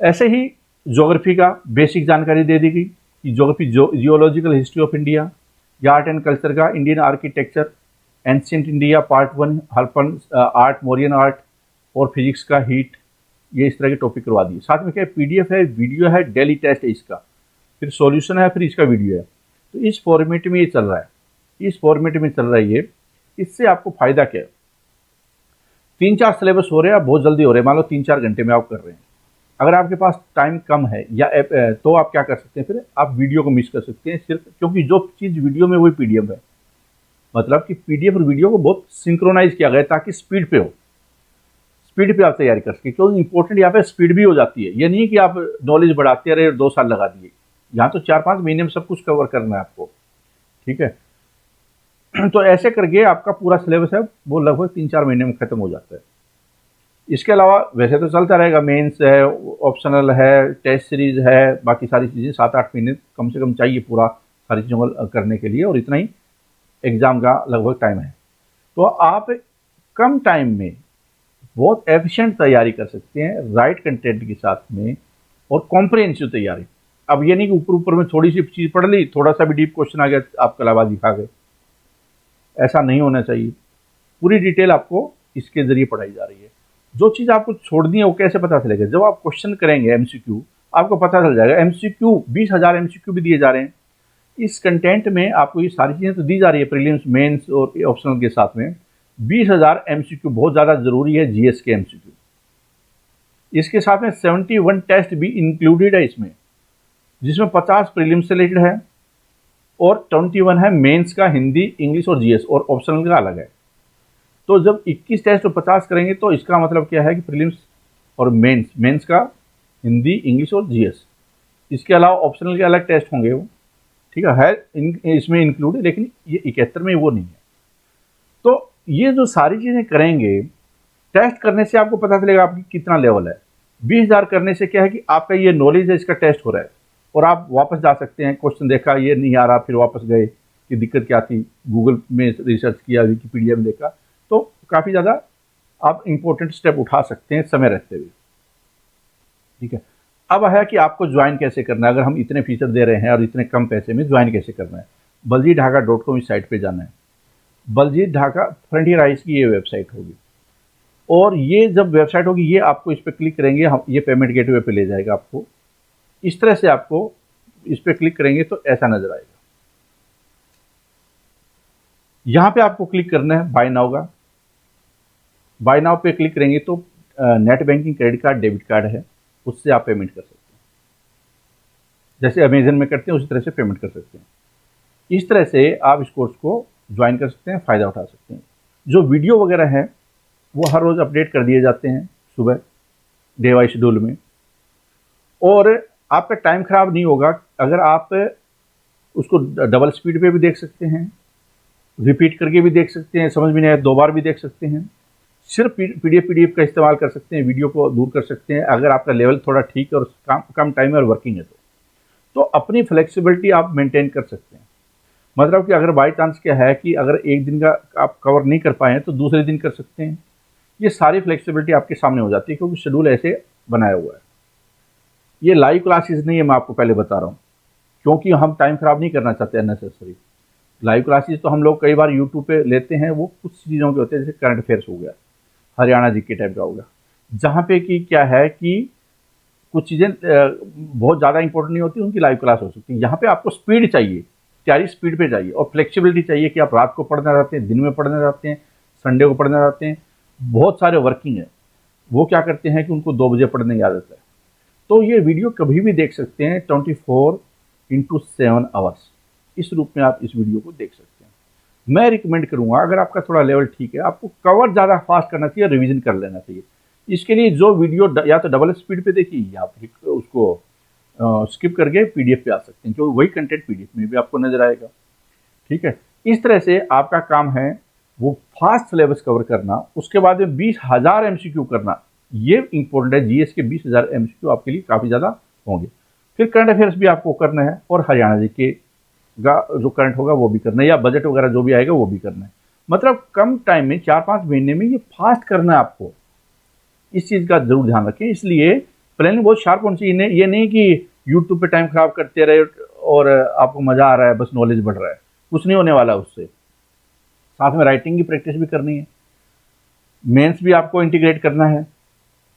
[SPEAKER 1] ऐसे ही ज्योग्राफी का बेसिक जानकारी दे दी गई कि geography, geological history of India, या आर्ट एंड कल्चर का Indian architecture, ancient India part 1, Harappan art, Mauryan art, और फिजिक्स का हीट, ये इस तरह के टॉपिक करवा दिए। साथ में क्या पीडीएफ है, वीडियो है, डेली टेस्ट है इसका, फिर सॉल्यूशन है, फिर इसका वीडियो है। तो इस फॉर्मेट में ये चल रहा है, इस फॉर्मेट में चल रहा है ये। इससे आपको फायदा क्या है, 3-4 सिलेबस हो रहे हैं, बहुत जल्दी हो रहे हैं, मान लो 3-4 घंटे में आप कर रहे हैं। अगर आपके पास टाइम कम है या तो आप क्या कर सकते हैं, फिर आप वीडियो को मिस कर सकते हैं सिर्फ, क्योंकि जो चीज़ वीडियो में वही पीडीएफ है। मतलब कि पीडीएफ और वीडियो को बहुत सिंक्रोनाइज किया गया है ताकि स्पीड पे हो, स्पीड पे आप तैयारी कर सकें। क्योंकि इंपॉर्टेंट यहाँ पे स्पीड भी हो जाती है, ये नहीं कि आप नॉलेज बढ़ाते रहे और 2 साल लगा दिए। यहाँ तो 4-5 महीने में सब कुछ कवर करना है आपको, ठीक है। तो ऐसे करके आपका पूरा सिलेबस है वो लगभग 3-4 महीने में खत्म हो जाता है। इसके अलावा वैसे तो चलता रहेगा, मेंस है, ऑप्शनल है, टेस्ट सीरीज है, बाकी सारी चीज़ें 7-8 महीने कम से कम चाहिए पूरा सारी चीज़ों को करने के लिए, और इतना ही एग्ज़ाम का लगभग टाइम है। तो आप कम टाइम में बहुत एफिशिएंट तैयारी कर सकते हैं राइट कंटेंट के साथ में, और कॉम्प्रिहेंसिव तैयारी। अब ये नहीं कि ऊपर ऊपर में थोड़ी सी चीज़ पढ़ ली, थोड़ा सा भी डीप क्वेश्चन आ गया आप कलाबाजी खा गए, ऐसा नहीं होना चाहिए। पूरी डिटेल आपको इसके ज़रिए पढ़ाई जा रही है। जो चीज़ आपको छोड़नी है वो कैसे पता चलेगा, जब आप क्वेश्चन करेंगे एमसीक्यू, आपको पता चल जाएगा। एमसीक्यू 20,000 एमसीक्यू भी दिए जा रहे हैं इस कंटेंट में, आपको ये सारी चीज़ें तो दी जा रही है प्रीलिम्स, मेंस और ऑप्शनल के साथ में। 20,000 एमसीक्यू बहुत ज़्यादा ज़रूरी है, जीएस के एमसीक्यू। इसके साथ में 71 टेस्ट भी इंक्लूडेड है इसमें, जिसमें 50 प्रीलिम्स से रिलेटेड है और 21 है मेंस का, हिंदी, इंग्लिश और जीएस, और ऑप्शनल का अलग है। तो जब 21 टेस्ट और 50 करेंगे तो इसका मतलब क्या है कि प्रीलिम्स और मेंस का हिंदी, इंग्लिश और जीएस, इसके अलावा ऑप्शनल के अलग टेस्ट होंगे वो, ठीक है इसमें इंक्लूड है, लेकिन ये 71 में वो नहीं है। तो ये जो सारी चीज़ें करेंगे, टेस्ट करने से आपको पता चलेगा आपकी कितना लेवल है। 20,000 करने से क्या है कि आपका ये नॉलेज है, इसका टेस्ट हो रहा है, और आप वापस जा सकते हैं, क्वेश्चन देखा ये नहीं आ रहा, फिर वापस गए कि दिक्कत क्या थी, गूगल में रिसर्च किया, विकीपीडिया में देखा, तो काफ़ी ज़्यादा आप इंपॉर्टेंट स्टेप उठा सकते हैं समय रहते हुए, ठीक है। अब है कि आपको ज्वाइन कैसे करना है। अगर हम इतने फीचर दे रहे हैं और इतने कम पैसे में ज्वाइन कैसे करना है, baljeetdhaka.com इस साइट पे जाना है। बलजीत ढाका फ्रंटियर आइज की ये वेबसाइट होगी, और ये जब वेबसाइट होगी, ये आपको इस पर क्लिक करेंगे, हम ये पेमेंट गेटवे पे ले जाएगा आपको। इस तरह से आपको इस पर क्लिक करेंगे तो ऐसा नजर आएगा। यहाँ पे आपको क्लिक करना है बाय नाउ का। बाय नाउ पे क्लिक करेंगे तो net banking, credit card, debit card है, उससे आप पेमेंट कर सकते हैं। जैसे अमेजन में करते हैं उसी तरह से पेमेंट कर सकते हैं। इस तरह से आप इस कोर्स को ज्वाइन कर सकते हैं, फ़ायदा उठा सकते हैं। जो वीडियो वगैरह है वो हर रोज़ अपडेट कर दिए जाते हैं सुबह डे वाइज शेड्यूल में, और आपका टाइम ख़राब नहीं होगा। अगर आप उसको डबल स्पीड पे भी देख सकते हैं, रिपीट करके भी देख सकते हैं, समझ में नहीं आया 2 बार भी देख सकते हैं, सिर्फ पीडीएफ का इस्तेमाल कर सकते हैं, वीडियो को दूर कर सकते हैं। अगर आपका लेवल थोड़ा ठीक है और कम टाइम है और वर्किंग है तो अपनी फ्लेक्सिबिलिटी आप मेंटेन कर सकते हैं। मतलब कि अगर बाई चांस क्या है कि अगर एक दिन का आप कवर नहीं कर पाए हैं तो दूसरे दिन कर सकते हैं, ये सारी फ्लेक्सिबिलिटी आपके सामने हो जाती है क्योंकि शेड्यूल ऐसे बनाया हुआ है। ये लाइव क्लासेस नहीं है, मैं आपको पहले बता रहा हूँ, क्योंकि हम टाइम खराब नहीं करना चाहते अननेसेसरी। लाइव क्लासेस तो हम लोग कई बार यूट्यूब पे लेते हैं, वो कुछ चीज़ों के होते हैं, जैसे करंट अफेयर्स हो गया, हरियाणा जीके टाइप का हो गया, जहाँ पे कि क्या है कि कुछ चीज़ें बहुत ज़्यादा इंपॉर्टेंट नहीं होती, उनकी लाइव क्लास हो सकती है। यहाँ पे आपको स्पीड चाहिए, तैयारी स्पीड पे चाहिए, और फ्लेक्सिबिलिटी चाहिए कि आप रात को पढ़ना चाहते हैं, दिन में पढ़ना चाहते हैं, संडे को पढ़ना चाहते हैं। बहुत सारे वर्किंग है, वो क्या करते हैं कि उनको 2 बजे पढ़ने की आदत है, तो ये वीडियो कभी भी देख सकते हैं 24/7 आवर्स। इस रूप में आप इस वीडियो को देख सकते हैं। मैं रिकमेंड करूंगा, अगर आपका थोड़ा लेवल ठीक है, आपको कवर ज़्यादा फास्ट करना चाहिए, रिवीजन कर लेना चाहिए। इसके लिए जो वीडियो या तो डबल स्पीड पे देखिए, या फिर उसको स्किप करके पीडीएफ पे आ सकते हैं, क्योंकि वही कंटेंट पीडीएफ में भी आपको नजर आएगा। ठीक है, इस तरह से आपका काम है वो फास्ट सिलेबस कवर करना, उसके बाद में 20,000 एमसीक्यू करना। ये इंपॉर्टेंट है, जीएस के 20,000 एमसीक्यू आपके लिए काफ़ी ज़्यादा होंगे। फिर करंट अफेयर्स भी आपको करना है, और हरियाणा जीके का जो करंट होगा वो भी करना है, या बजट वगैरह जो भी आएगा वो भी करना है। मतलब कम टाइम में 4-5 महीने में ये फास्ट करना है आपको। इस चीज़ का जरूर ध्यान रखें। इसलिए प्लानिंग बहुत शार्प होनी चाहिए। ये नहीं कि यूट्यूब पे टाइम खराब करते रहे और आपको मज़ा आ रहा है, बस नॉलेज बढ़ रहा है, कुछ नहीं होने वाला उससे। साथ में राइटिंग की प्रैक्टिस भी करनी है, मेंस भी आपको इंटीग्रेट करना है,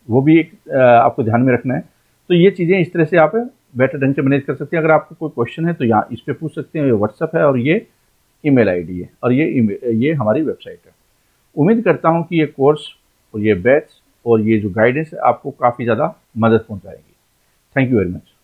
[SPEAKER 1] वो भी एक आपको ध्यान में रखना है। तो ये चीज़ें इस तरह से आप बेटर ढंग से मैनेज कर सकते हैं। अगर आपको कोई क्वेश्चन है तो यहाँ इस पर पूछ सकते हैं। ये व्हाट्सअप है, और ये ईमेल आईडी है, और ये हमारी वेबसाइट है। उम्मीद करता हूँ कि ये कोर्स और ये बैच और ये जो गाइडेंस है आपको काफ़ी ज़्यादा मदद पहुँचाएगी। Thank you very much.